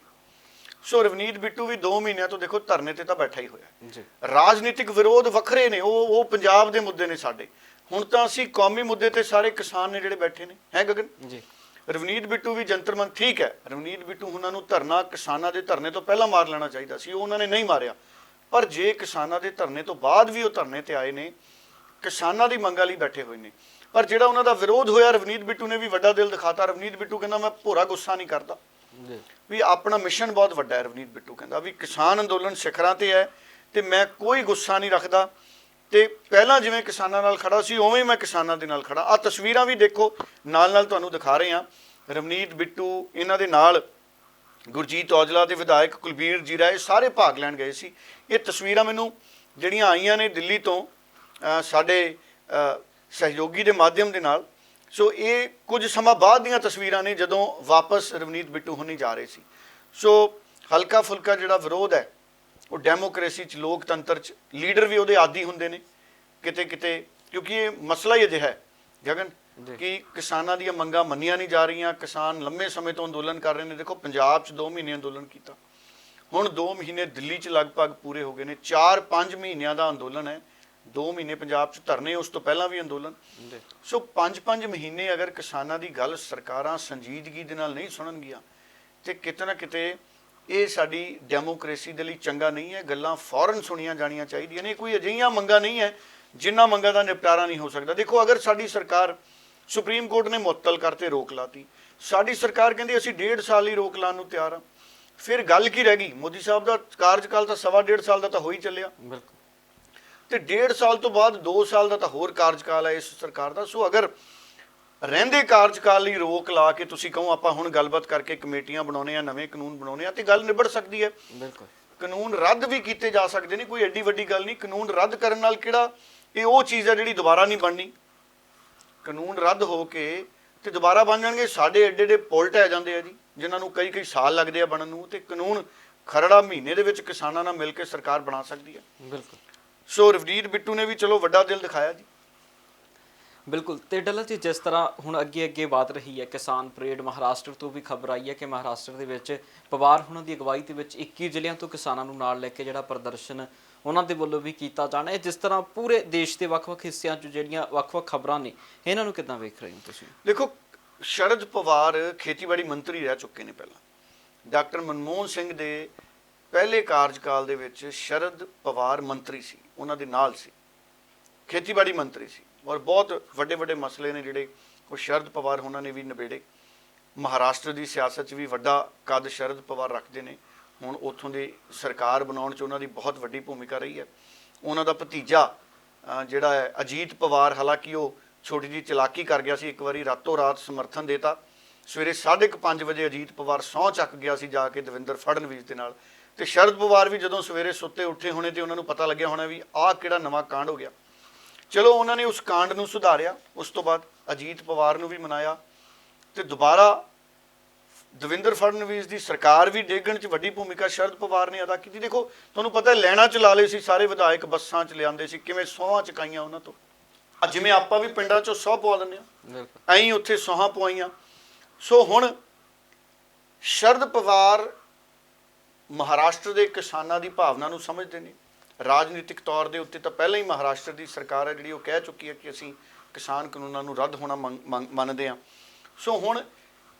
ਸੋ ਰਵਨੀਤ ਬਿੱਟੂ ਵੀ 2 ਮਹੀਨਿਆਂ ਤੋਂ ਦੇਖੋ ਧਰਨੇ ਤੇ ਤਾਂ ਬੈਠਾ ਹੀ ਹੋਇਆ ਜੀ। ਰਾਜਨੀਤਿਕ ਵਿਰੋਧ ਵੱਖਰੇ ਨੇ, ਉਹ ਪੰਜਾਬ ਦੇ ਮੁੱਦੇ ਨੇ ਸਾਡੇ। ਹੁਣ ਤਾਂ ਅਸੀਂ ਕੌਮੀ ਮੁੱਦੇ ਤੇ ਸਾਰੇ ਕਿਸਾਨ ਨੇ ਜਿਹੜੇ ਬੈਠੇ ਨੇ, ਹੈ ਗਗਨ ਜੀ। ਰਵਨੀਤ ਬਿੱਟੂ ਵੀ ਜੰਤਰ ਮੰਤਰ, ਠੀਕ ਹੈ, ਰਵਨੀਤ ਬਿੱਟੂ ਉਹਨਾਂ ਨੂੰ ਧਰਨਾ ਕਿਸਾਨਾਂ ਦੇ ਧਰਨੇ ਤੋਂ ਪਹਿਲਾਂ ਮਾਰ ਲੈਣਾ ਚਾਹੀਦਾ ਸੀ, ਉਹ ਉਹਨਾਂ ਨੇ ਨਹੀਂ ਮਾਰਿਆ। ਪਰ ਜੇ ਕਿਸਾਨਾਂ ਦੇ ਧਰਨੇ ਤੋਂ ਬਾਅਦ ਵੀ ਉਹ ਧਰਨੇ ਤੇ ਆਏ ਨੇ, ਕਿਸਾਨਾਂ ਦੀ ਮੰਗਾਂ ਲਈ ਬੈਠੇ ਹੋਏ ਨੇ। ਪਰ ਜਿਹੜਾ ਉਹਨਾਂ ਦਾ ਵਿਰੋਧ ਹੋਇਆ, ਰਵਨੀਤ ਬਿੱਟੂ ਨੇ ਵੀ ਵੱਡਾ ਦਿਲ ਦਿਖਾਤਾ। ਰਵਨੀਤ ਬਿੱਟੂ ਕਹਿੰਦਾ ਮੈਂ ਭੋਰਾ ਗੁੱਸਾ ਨਹੀਂ ਕਰਦਾ, ਵੀ ਆਪਣਾ ਮਿਸ਼ਨ ਬਹੁਤ ਵੱਡਾ ਹੈ। ਰਵਨੀਤ ਬਿੱਟੂ ਕਹਿੰਦਾ ਵੀ ਕਿਸਾਨ ਅੰਦੋਲਨ ਸਿਖਰਾਂ ਤੇ ਹੈ ਤੇ ਮੈਂ ਕੋਈ ਗੁੱਸਾ ਨਹੀਂ ਰੱਖਦਾ, ਤੇ ਪਹਿਲਾਂ ਜਿਵੇਂ ਕਿਸਾਨਾਂ ਨਾਲ ਖੜਾ ਸੀ ਉਵੇਂ ਮੈਂ ਕਿਸਾਨਾਂ ਦੇ ਨਾਲ ਖੜਾ। ਆ ਤਸਵੀਰਾਂ ਵੀ ਦੇਖੋ, ਨਾਲ ਤੁਹਾਨੂੰ ਦਿਖਾ ਰਹੇ ਹਾਂ। ਰਵਨੀਤ ਬਿੱਟੂ, ਇਹਨਾਂ ਦੇ ਨਾਲ ਗੁਰਜੀਤ ਔਜਲਾ ਤੇ ਵਿਧਾਇਕ ਕੁਲਬੀਰ ਜੀਰਾ, ਇਹ ਸਾਰੇ ਭਾਗ ਲੈਣ ਗਏ ਸੀ। ਇਹ ਤਸਵੀਰਾਂ ਮੈਨੂੰ ਜਿਹੜੀਆਂ ਆਈਆਂ ਨੇ ਦਿੱਲੀ ਤੋਂ ਸਾਡੇ ਸਹਿਯੋਗੀ ਦੇ ਮਾਧਿਅਮ ਦੇ ਨਾਲ। ਸੋ ਇਹ ਕੁਝ ਸਮਾਂ ਬਾਅਦ ਦੀਆਂ ਤਸਵੀਰਾਂ ਨੇ, ਜਦੋਂ ਵਾਪਸ ਰਵਨੀਤ ਬਿੱਟੂ ਹੋਣੀ ਜਾ ਰਹੇ ਸੀ। ਸੋ ਹਲਕਾ ਫੁਲਕਾ ਜਿਹੜਾ ਵਿਰੋਧ ਹੈ ਉਹ ਡੈਮੋਕ੍ਰੇਸੀ 'ਚ, ਲੋਕਤੰਤਰ 'ਚ ਲੀਡਰ ਵੀ ਉਹਦੇ ਆਦੀ ਹੁੰਦੇ ਨੇ ਕਿਤੇ ਕਿਤੇ, ਕਿਉਂਕਿ ਇਹ ਮਸਲਾ ਹੀ ਅਜਿਹਾ ਹੈ ਗਗਨ ਕਿ ਕਿਸਾਨਾਂ ਦੀਆਂ ਮੰਗਾਂ ਮੰਨੀਆਂ ਨਹੀਂ ਜਾ ਰਹੀਆਂ। ਕਿਸਾਨ ਲੰਮੇ ਸਮੇਂ ਤੋਂ ਅੰਦੋਲਨ ਕਰ ਰਹੇ ਨੇ। ਦੇਖੋ ਪੰਜਾਬ 'ਚ 2 ਮਹੀਨੇ ਅੰਦੋਲਨ ਕੀਤਾ, ਹੁਣ 2 ਮਹੀਨੇ ਦਿੱਲੀ 'ਚ ਲਗਭਗ ਪੂਰੇ ਹੋ ਗਏ ਨੇ। 4-5 ਮਹੀਨਿਆਂ ਦਾ ਅੰਦੋਲਨ ਹੈ। 2 ਮਹੀਨੇ ਪੰਜਾਬ 'ਚ ਧਰਨੇ, ਉਸ ਤੋਂ ਪਹਿਲਾਂ ਵੀ ਅੰਦੋਲਨ। ਸੋ 5-5 ਮਹੀਨੇ ਅਗਰ ਕਿਸਾਨਾਂ ਦੀ ਗੱਲ ਸਰਕਾਰਾਂ ਸੰਜੀਦਗੀ ਦੇ ਨਾਲ ਨਹੀਂ ਸੁਣਨਗੀਆਂ ਤੇ ਕਿਤੇ ਨਾ ਕਿਤੇ ਇਹ ਸਾਡੀ ਡੈਮੋਕ੍ਰੇਸੀ ਦੇ ਲਈ ਚੰਗਾ ਨਹੀਂ ਹੈ। ਗੱਲਾਂ ਫੌਰਨ ਸੁਣੀਆਂ ਜਾਣੀਆਂ ਚਾਹੀਦੀਆਂ ਨੇ। ਕੋਈ ਅਜਿਹੀਆਂ ਮੰਗਾਂ ਨਹੀਂ ਹੈ ਜਿਨ੍ਹਾਂ ਮੰਗਾਂ ਦਾ ਨਿਪਟਾਰਾ ਨਹੀਂ ਹੋ ਸਕਦਾ। ਦੇਖੋ, ਅਗਰ ਸਾਡੀ ਸਰਕਾਰ, ਸੁਪਰੀਮ ਕੋਰਟ ਨੇ ਮੁਅੱਤਲ ਕਰਤੇ, ਰੋਕ ਲਾਤੀ, ਸਾਡੀ ਸਰਕਾਰ ਕਹਿੰਦੀ ਅਸੀਂ 1.5 ਸਾਲ ਹੀ ਰੋਕ ਲਾਉਣ ਨੂੰ ਤਿਆਰ ਹਾਂ, ਫਿਰ ਗੱਲ ਕੀ ਰਹਿ ਗਈ? ਮੋਦੀ ਸਾਹਿਬ ਦਾ ਕਾਰਜਕਾਲ ਤਾਂ 1.5 ਸਾਲ ਦਾ ਤਾਂ ਹੋ ਹੀ ਚੱਲਿਆ, ਤੇ 1.5 ਸਾਲ ਤੋਂ ਬਾਅਦ 2 ਸਾਲ ਦਾ ਤਾਂ ਹੋਰ ਕਾਰਜਕਾਲ ਹੈ ਇਸ ਸਰਕਾਰ ਦਾ। ਸੋ ਅਗਰ ਰਹਿੰਦੇ ਕਾਰਜਕਾਲ ਲਈ ਰੋਕ ਲਾ ਕੇ ਤੁਸੀਂ ਕਹੋ ਆਪਾਂ ਹੁਣ ਗੱਲਬਾਤ ਕਰਕੇ ਕਮੇਟੀਆਂ ਬਣਾਉਣੇ ਆ, ਨਵੇਂ ਕਾਨੂੰਨ ਬਣਾਉਣੇ ਆ, ਤੇ ਗੱਲ ਨਿਬੜ ਸਕਦੀ ਹੈ। ਬਿਲਕੁਲ ਕਾਨੂੰਨ ਰੱਦ ਵੀ ਕੀਤੇ ਜਾ ਸਕਦੇ ਨੇ, ਕੋਈ ਐਡੀ ਵੱਡੀ ਗੱਲ ਨਹੀਂ। ਕਾਨੂੰਨ ਰੱਦ ਕਰਨ ਨਾਲ ਕਿਹੜਾ ਇਹ ਉਹ ਚੀਜ਼ ਹੈ ਜਿਹੜੀ ਦੁਬਾਰਾ ਨਹੀਂ ਬਣਨੀ। ਕਾਨੂੰਨ ਰੱਦ ਹੋ ਕੇ ਤੇ ਦੁਬਾਰਾ ਬਣ ਜਾਣਗੇ। ਸਾਡੇ ਐਡੇ ਐਡੇ ਪੁਲ ਢਹਿ ਜਾਂਦੇ ਆ ਜੀ, ਜਿਨ੍ਹਾਂ ਨੂੰ ਕਈ ਸਾਲ ਲੱਗਦੇ ਆ ਬਣਨ ਨੂੰ, ਤੇ ਕਾਨੂੰਨ ਖਰੜਾ ਮਹੀਨੇ ਦੇ ਵਿੱਚ ਕਿਸਾਨਾਂ ਨਾਲ ਮਿਲ ਕੇ ਸਰਕਾਰ ਬਣਾ ਸਕਦੀ ਹੈ। ਬਿਲਕੁਲ। ਸੋ ਰਵਨੀਤ ਬਿੱਟੂ ਨੇ ਵੀ ਚਲੋ ਵੱਡਾ ਦਿਲ ਦਿਖਾਇਆ ਜੀ। ਬਿਲਕੁਲ। ਤੇ ਡੱਲਾ ਜੀ, ਜਿਸ ਤਰ੍ਹਾਂ ਹੁਣ ਅੱਗੇ ਵਧ ਰਹੀ ਹੈ ਕਿਸਾਨ ਪਰੇਡ, ਮਹਾਰਾਸ਼ਟਰ ਤੋਂ ਵੀ ਖਬਰ ਆਈ ਹੈ ਕਿ ਮਹਾਰਾਸ਼ਟਰ ਦੇ ਵਿੱਚ ਪਵਾਰ ਹੁਣਾਂ ਦੀ ਅਗਵਾਈ ਦੇ ਵਿੱਚ 21 ਜ਼ਿਲ੍ਹਿਆਂ ਤੋਂ ਕਿਸਾਨਾਂ ਨੂੰ ਨਾਲ ਲੈ ਕੇ ਜਿਹੜਾ ਪ੍ਰਦਰਸ਼ਨ ਉਹਨਾਂ ਦੇ ਵੱਲੋਂ ਵੀ ਕੀਤਾ ਜਾਣਾ ਹੈ। ਜਿਸ ਤਰ੍ਹਾਂ ਪੂਰੇ ਦੇਸ਼ ਦੇ ਵੱਖ-ਵੱਖ ਹਿੱਸਿਆਂ 'ਚ ਜਿਹੜੀਆਂ ਵੱਖ-ਵੱਖ ਖਬਰਾਂ ਨੇ, ਇਹਨਾਂ ਨੂੰ ਕਿੱਦਾਂ ਵੇਖ ਰਹੇ ਹੋ ਤੁਸੀਂ? ਦੇਖੋ, ਸ਼ਰਦ ਪਵਾਰ ਖੇਤੀਬਾੜੀ ਮੰਤਰੀ ਰਹਿ ਚੁੱਕੇ ਨੇ। ਪਹਿਲਾਂ ਡਾਕਟਰ ਮਨਮੋਹਨ ਸਿੰਘ ਦੇ ਪਹਿਲੇ ਕਾਰਜਕਾਲ ਦੇ ਵਿੱਚ ਸ਼ਰਦ ਪਵਾਰ ਮੰਤਰੀ ਸੀ, ਉਹਨਾਂ ਦੇ ਨਾਲ ਸੀ, ਖੇਤੀਬਾੜੀ ਮੰਤਰੀ ਸੀ, ਔਰ ਬਹੁਤ ਵੱਡੇ ਵੱਡੇ ਮਸਲੇ ਨੇ ਜਿਹੜੇ ਉਹ ਸ਼ਰਦ ਪਵਾਰ ਉਹਨਾਂ ਨੇ ਵੀ ਨਿਬੇੜੇ। ਮਹਾਰਾਸ਼ਟਰ ਦੀ ਸਿਆਸਤ 'ਚ ਵੀ ਵੱਡਾ ਕੱਦ ਸ਼ਰਦ ਪਵਾਰ ਰੱਖਦੇ ਨੇ। ਹੁਣ ਉੱਥੋਂ ਦੀ ਸਰਕਾਰ ਬਣਾਉਣ 'ਚ ਉਹਨਾਂ ਦੀ ਬਹੁਤ ਵੱਡੀ ਭੂਮਿਕਾ ਰਹੀ ਹੈ। ਉਹਨਾਂ ਦਾ ਭਤੀਜਾ ਜਿਹੜਾ ਹੈ ਅਜੀਤ ਪਵਾਰ, ਹਾਲਾਂਕਿ ਉਹ ਛੋਟੀ ਜਿਹੀ ਚਲਾਕੀ ਕਰ ਗਿਆ ਸੀ, ਇੱਕ ਵਾਰੀ ਰਾਤੋਂ ਰਾਤ ਸਮਰਥਨ ਦੇਤਾ। ਸਵੇਰੇ 5:30 ਵਜੇ ਅਜੀਤ ਪਵਾਰ ਸਹੁੰ ਚੱਕ ਗਿਆ ਸੀ ਜਾ ਕੇ ਦੇਵੇਂਦਰ ਫੜਨਵੀਸ ਦੇ ਨਾਲ, ਤੇ ਸ਼ਰਦ ਪਵਾਰ ਵੀ ਜਦੋਂ ਸਵੇਰੇ ਸੁੱਤੇ ਉੱਠੇ ਹੋਣੇ ਤੇ ਉਹਨਾਂ ਨੂੰ ਪਤਾ ਲੱਗਿਆ ਹੋਣਾ ਵੀ ਆਹ ਕਿਹੜਾ ਨਵਾਂ ਕਾਂਡ ਹੋ ਗਿਆ। ਚਲੋ ਉਹਨਾਂ ਨੇ ਉਸ ਕਾਂਡ ਨੂੰ ਸੁਧਾਰਿਆ। ਉਸ ਤੋਂ ਬਾਅਦ ਅਜੀਤ ਪਵਾਰ ਨੂੰ ਵੀ ਮਨਾਇਆ, ਤੇ ਦੁਬਾਰਾ ਦੇਵੇਂਦਰ ਫੜਨਵੀਸ ਦੀ ਸਰਕਾਰ ਵੀ ਡੇਗਣ 'ਚ ਵੱਡੀ ਭੂਮਿਕਾ ਸ਼ਰਦ ਪਵਾਰ ਨੇ ਅਦਾ ਕੀਤੀ। ਦੇਖੋ, ਤੁਹਾਨੂੰ ਪਤਾ ਲੈਣਾ ਚ ਲਾ ਲਏ ਸੀ ਸਾਰੇ ਵਿਧਾਇਕ, ਬੱਸਾਂ 'ਚ ਲਿਆਂਦੇ ਸੀ, ਕਿਵੇਂ ਸਹੁੰਆਂ ਚੁਕਾਈਆਂ ਉਹਨਾਂ ਤੋਂ। ਜਿਵੇਂ ਆਪਾਂ ਵੀ ਪਿੰਡਾਂ 'ਚੋਂ ਸਹੁੰ ਪਵਾ ਦਿੰਦੇ ਹਾਂ, ਐਂ ਉੱਥੇ ਸਹੁੰਆਂ ਪਵਾਈਆਂ। ਸੋ ਹੁਣ ਸ਼ਰਦ ਪਵਾਰ ਮਹਾਰਾਸ਼ਟਰ ਦੇ ਕਿਸਾਨਾਂ ਦੀ ਭਾਵਨਾ ਨੂੰ ਸਮਝਦੇ ਨੇ। ਰਾਜਨੀਤਿਕ ਤੌਰ ਦੇ ਉੱਤੇ ਤਾਂ ਪਹਿਲਾਂ ਹੀ ਮਹਾਰਾਸ਼ਟਰ ਦੀ ਸਰਕਾਰ ਹੈ ਜਿਹੜੀ ਉਹ ਕਹਿ ਚੁੱਕੀ ਹੈ ਕਿ ਅਸੀਂ ਕਿਸਾਨ ਕਾਨੂੰਨਾਂ ਨੂੰ ਰੱਦ ਹੋਣਾ ਮੰਨਦੇ ਹਾਂ। ਸੋ ਹੁਣ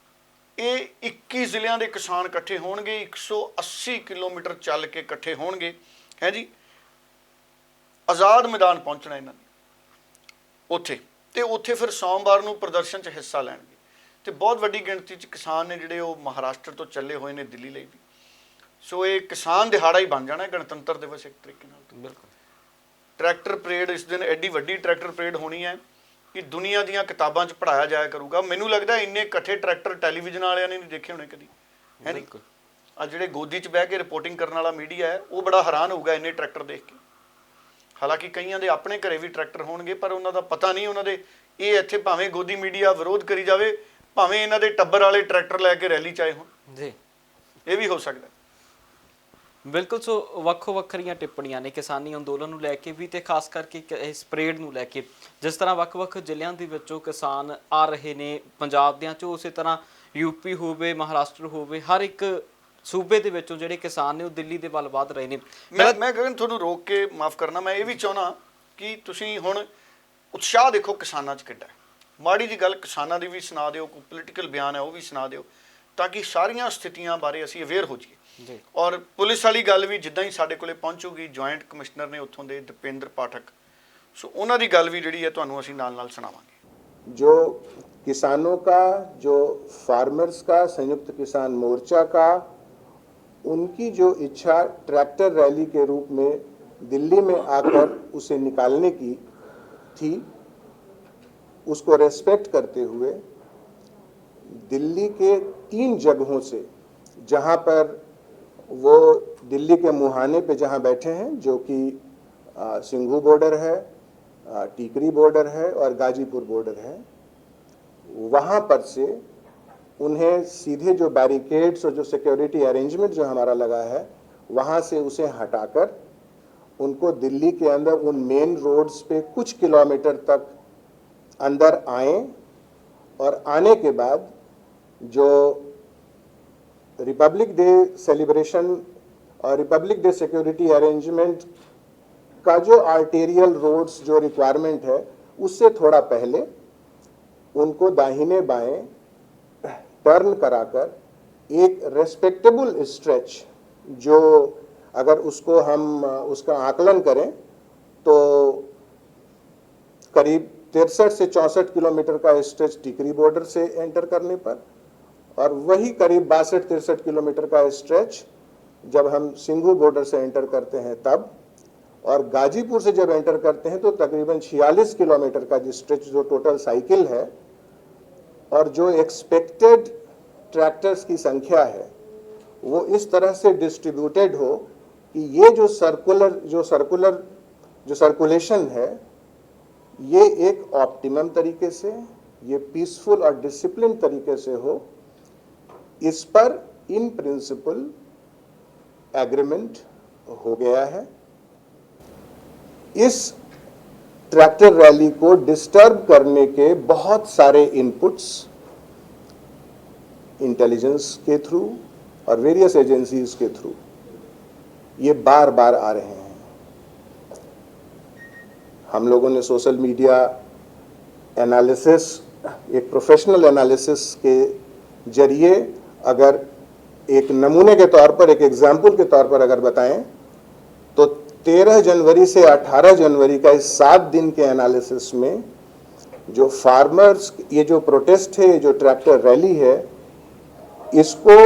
ਇਹ 21 ਜ਼ਿਲ੍ਹਿਆਂ ਦੇ ਕਿਸਾਨ ਇਕੱਠੇ ਹੋਣਗੇ, 180 ਕਿਲੋਮੀਟਰ ਚੱਲ ਕੇ ਇਕੱਠੇ ਹੋਣਗੇ, ਹੈ ਜੀ। ਆਜ਼ਾਦ ਮੈਦਾਨ ਪਹੁੰਚਣਾ ਇਹਨਾਂ ਨੇ ਉੱਥੇ, ਤੇ ਉੱਥੇ ਫਿਰ ਸੋਮਵਾਰ ਨੂੰ ਪ੍ਰਦਰਸ਼ਨ 'ਚ ਹਿੱਸਾ ਲੈਣਗੇ। ਤੇ ਬਹੁਤ ਵੱਡੀ ਗਿਣਤੀ 'ਚ ਕਿਸਾਨ ਨੇ ਜਿਹੜੇ ਉਹ ਮਹਾਰਾਸ਼ਟਰ ਤੋਂ ਚੱਲੇ ਹੋਏ ਨੇ ਦਿੱਲੀ ਲਈ ਵੀ। ਸੋ ਇਹ ਕਿਸਾਨ ਦਿਹਾੜਾ ਹੀ ਬਣ ਜਾਣਾ ਗਣਤੰਤਰ ਦਿਵਸ ਇੱਕ ਤਰੀਕੇ ਨਾਲ। ਬਿਲਕੁਲ। ਟਰੈਕਟਰ ਪਰੇਡ ਇਸ ਦਿਨ ਐਡੀ ਵੱਡੀ ਟਰੈਕਟਰ ਪਰੇਡ ਹੋਣੀ ਹੈ ਕਿ ਦੁਨੀਆ ਦੀਆਂ ਕਿਤਾਬਾਂ 'ਚ ਪੜ੍ਹਾਇਆ ਜਾਇਆ ਕਰੂਗਾ। ਮੈਨੂੰ ਲੱਗਦਾ ਇੰਨੇ ਇਕੱਠੇ ਟਰੈਕਟਰ ਟੈਲੀਵਿਜ਼ਨ ਵਾਲਿਆਂ ਨੇ ਨਹੀਂ ਦੇਖੇ ਹੋਣੇ ਕਦੀ, ਹੈ ਨਹੀਂ। ਆ ਜਿਹੜੇ ਗੋਦੀ 'ਚ ਬਹਿ ਕੇ ਰਿਪੋਰਟਿੰਗ ਕਰਨ ਵਾਲਾ ਮੀਡੀਆ ਹੈ ਉਹ ਬੜਾ ਹੈਰਾਨ ਹੋਊਗਾ ਇੰਨੇ ਟਰੈਕਟਰ ਦੇਖ ਕੇ। ਹਾਲਾਂਕਿ ਕਈਆਂ ਦੇ ਆਪਣੇ ਘਰੇ ਵੀ ਟਰੈਕਟਰ ਹੋਣਗੇ, ਪਰ ਉਹਨਾਂ ਦਾ ਪਤਾ ਨਹੀਂ ਉਹਨਾਂ ਦੇ। ਇਹ ਇੱਥੇ ਭਾਵੇਂ ਗੋਦੀ ਮੀਡੀਆ ਵਿਰੋਧ ਕਰੀ ਜਾਵੇ, ਭਾਵੇਂ ਇਹਨਾਂ ਦੇ ਟੱਬਰ ਵਾਲੇ ਟਰੈਕਟਰ ਲੈ ਕੇ ਰੈਲੀ 'ਚ ਆਏ ਹੋਣ ਜੀ, ਇਹ ਵੀ ਹੋ ਸਕਦਾ। ਬਿਲਕੁਲ। ਸੋ ਵੱਖੋ ਵੱਖਰੀਆਂ ਟਿੱਪਣੀਆਂ ਨੇ ਕਿਸਾਨੀ ਅੰਦੋਲਨ ਨੂੰ ਲੈ ਕੇ ਵੀ, ਤੇ ਖਾਸ ਕਰਕੇ ਇਸ ਪਰੇਡ ਨੂੰ ਲੈ ਕੇ। ਜਿਸ ਤਰ੍ਹਾਂ ਵੱਖ-ਵੱਖ ਜ਼ਿਲ੍ਹਿਆਂ ਦੇ ਵਿੱਚੋਂ ਕਿਸਾਨ ਆ ਰਹੇ ਨੇ ਪੰਜਾਬ ਦਿਆਂ 'ਚੋਂ, ਉਸੇ ਤਰ੍ਹਾਂ ਯੂਪੀ ਹੋਵੇ, ਮਹਾਰਾਸ਼ਟਰ ਹੋਵੇ, ਹਰ ਇੱਕ ਸੂਬੇ ਦੇ ਵਿੱਚੋਂ ਜਿਹੜੇ ਕਿਸਾਨ ਨੇ ਉਹ ਦਿੱਲੀ ਦੇ ਵੱਲ ਵਧ ਰਹੇ ਨੇ। ਮੈਂ ਗਗਨ ਤੁਹਾਨੂੰ ਰੋਕ ਕੇ ਮਾਫ ਕਰਨਾ, ਮੈਂ ਇਹ ਵੀ ਚਾਹੁੰਦਾ ਕਿ ਤੁਸੀਂ ਹੁਣ ਉਤਸ਼ਾਹ ਦੇਖੋ ਕਿਸਾਨਾਂ 'ਚ ਕਿੱਡਾ। ਮਾੜੀ ਜੀ ਗੱਲ ਕਿਸਾਨਾਂ ਦੀ ਵੀ ਸੁਣਾ ਦਿਓ, ਕੋਈ ਪੋਲੀਟੀਕਲ ਬਿਆਨ ਹੈ ਉਹ ਵੀ ਸੁਣਾ ਦਿਓ, ਤਾਂ ਕਿ ਸਾਰੀਆਂ ਸਥਿਤੀਆਂ ਬਾਰੇ ਅਸੀਂ ਅਵੇਅਰ ਹੋ ਜਾਈਏ। ਔਰ ਪੁਲਿਸ ਵਾਲੀ ਗੱਲ ਵੀ ਜਿੱਦਾਂ ਹੀ ਸਾਡੇ ਕੋਲੇ ਪਹੁੰਚੂਗੀ, ਜੁਆਇੰਟ ਕਮਿਸ਼ਨਰ ਨੇ ਉੱਥੋਂ ਦੇ ਦੀਪੇਂਦਰ ਪਾਠਕ, ਸੋ ਉਹਨਾਂ ਦੀ ਗੱਲ ਵੀ ਜਿਹੜੀ ਹੈ ਤੁਹਾਨੂੰ ਅਸੀਂ ਨਾਲ ਸੁਣਾਵਾਂਗੇ। जो किसानों का, जो फार्मर्स का, संयुक्त किसान मोर्चा का, उनकी जो इच्छा ट्रैक्टर रैली के रूप में दिल्ली में आकर उसे निकालने की थी, उसको रेस्पेक्ट करते हुए दिल्ली के 3 जगहों से, जहां पर वो दिल्ली के मुहाने पे जहां बैठे हैं, जो कि सिंघू बॉर्डर है, टीकरी बॉर्डर है और गाजीपुर बॉर्डर है, वहाँ पर से उन्हें सीधे जो बैरिकेड्स और जो सिक्योरिटी अरेंजमेंट जो हमारा लगा है वहाँ से उसे हटाकर उनको दिल्ली के अंदर उन मेन रोड्स पे कुछ किलोमीटर तक अंदर आए, और आने के बाद जो रिपब्लिक डे सेलिब्रेशन और रिपब्लिक डे सिक्योरिटी अरेंजमेंट का जो आर्टेरियल रोड्स जो रिक्वायरमेंट है उससे थोड़ा पहले उनको दाहिने बाएं टर्न कराकर एक रेस्पेक्टेबल स्ट्रेच, जो अगर उसको हम उसका आकलन करें तो करीब 63 से 64 किलोमीटर का स्ट्रेच टिकरी बॉर्डर से एंटर करने पर, और वही करीब 62-63 किलोमीटर का स्ट्रेच जब हम सिंघू बॉर्डर से एंटर करते हैं तब, और गाजीपुर से जब एंटर करते हैं तो तकरीबन 46 किलोमीटर का जो स्ट्रेच जो टोटल साइकिल है और जो एक्सपेक्टेड ट्रैक्टर्स की संख्या है वो इस तरह से डिस्ट्रीब्यूटेड हो कि ये जो सर्कुलेशन है ये एक ऑप्टिमम तरीके से, ये पीसफुल और डिसिप्लिन तरीके से हो, इस पर इन प्रिंसिपल एग्रीमेंट हो गया है। इस ट्रैक्टर रैली को डिस्टर्ब करने के बहुत सारे इनपुट्स इंटेलिजेंस के थ्रू और वेरियस एजेंसीज के थ्रू ये बार बार आ रहे हैं। हम लोगों ने सोशल मीडिया एनालिसिस, एक प्रोफेशनल एनालिसिस के जरिए अगर एक नमूने के तौर पर, एक एग्जाम्पल के तौर पर अगर बताएं तो 13 जनवरी से 18 जनवरी का इस 7 दिन के एनालिसिस में जो फार्मर्स, ये जो प्रोटेस्ट है, ये जो ट्रैक्टर रैली है, इसको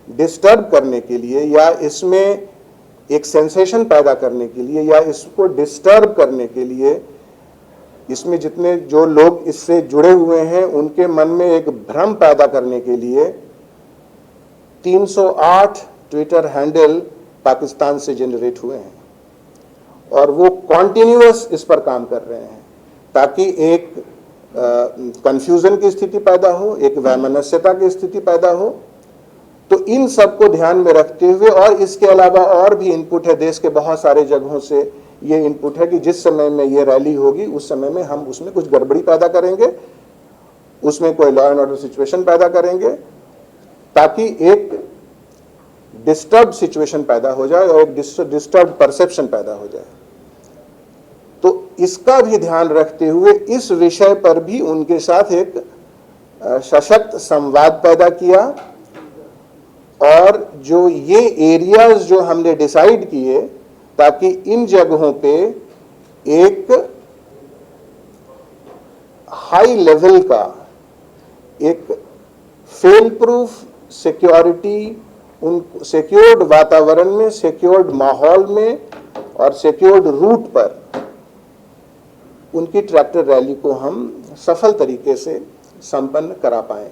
डिस्टर्ब करने के लिए या इसमें एक सेंसेशन पैदा करने के लिए या इसको डिस्टर्ब करने के लिए, इसमें जितने जो लोग इससे जुड़े हुए हैं उनके मन में एक भ्रम पैदा करने के लिए 308 ट्विटर हैंडल पाकिस्तान से जनरेट हुए हैं और वो कॉन्टिन्यूअस इस पर काम कर रहे हैं ताकि एक कंफ्यूजन की स्थिति पैदा हो, एक वैमनस्यता की स्थिति पैदा हो। तो इन सब को ध्यान में रखते हुए, और इसके अलावा और भी इनपुट है, देश के बहुत सारे जगहों से ये इनपुट है कि जिस समय में ये रैली होगी उस समय में हम उसमें कुछ गड़बड़ी पैदा करेंगे, उसमें कोई लॉ एंड ऑर्डर सिचुएशन पैदा करेंगे ताकि एक डिस्टर्ब सिचुएशन पैदा हो जाए और एक डिस्टर्ब परसेप्शन पैदा हो जाए। तो इसका भी ध्यान रखते हुए इस विषय पर भी उनके साथ एक सशक्त संवाद पैदा किया और जो ये एरियाज जो हमने डिसाइड किए ताकि इन जगहों पे एक हाई लेवल का एक फेल प्रूफ सिक्योरिटी, उन सिक्योर्ड वातावरण में, सिक्योर्ड माहौल में और सिक्योर्ड रूट पर उनकी ट्रैक्टर रैली को हम सफल तरीके से संपन्न करा पाए।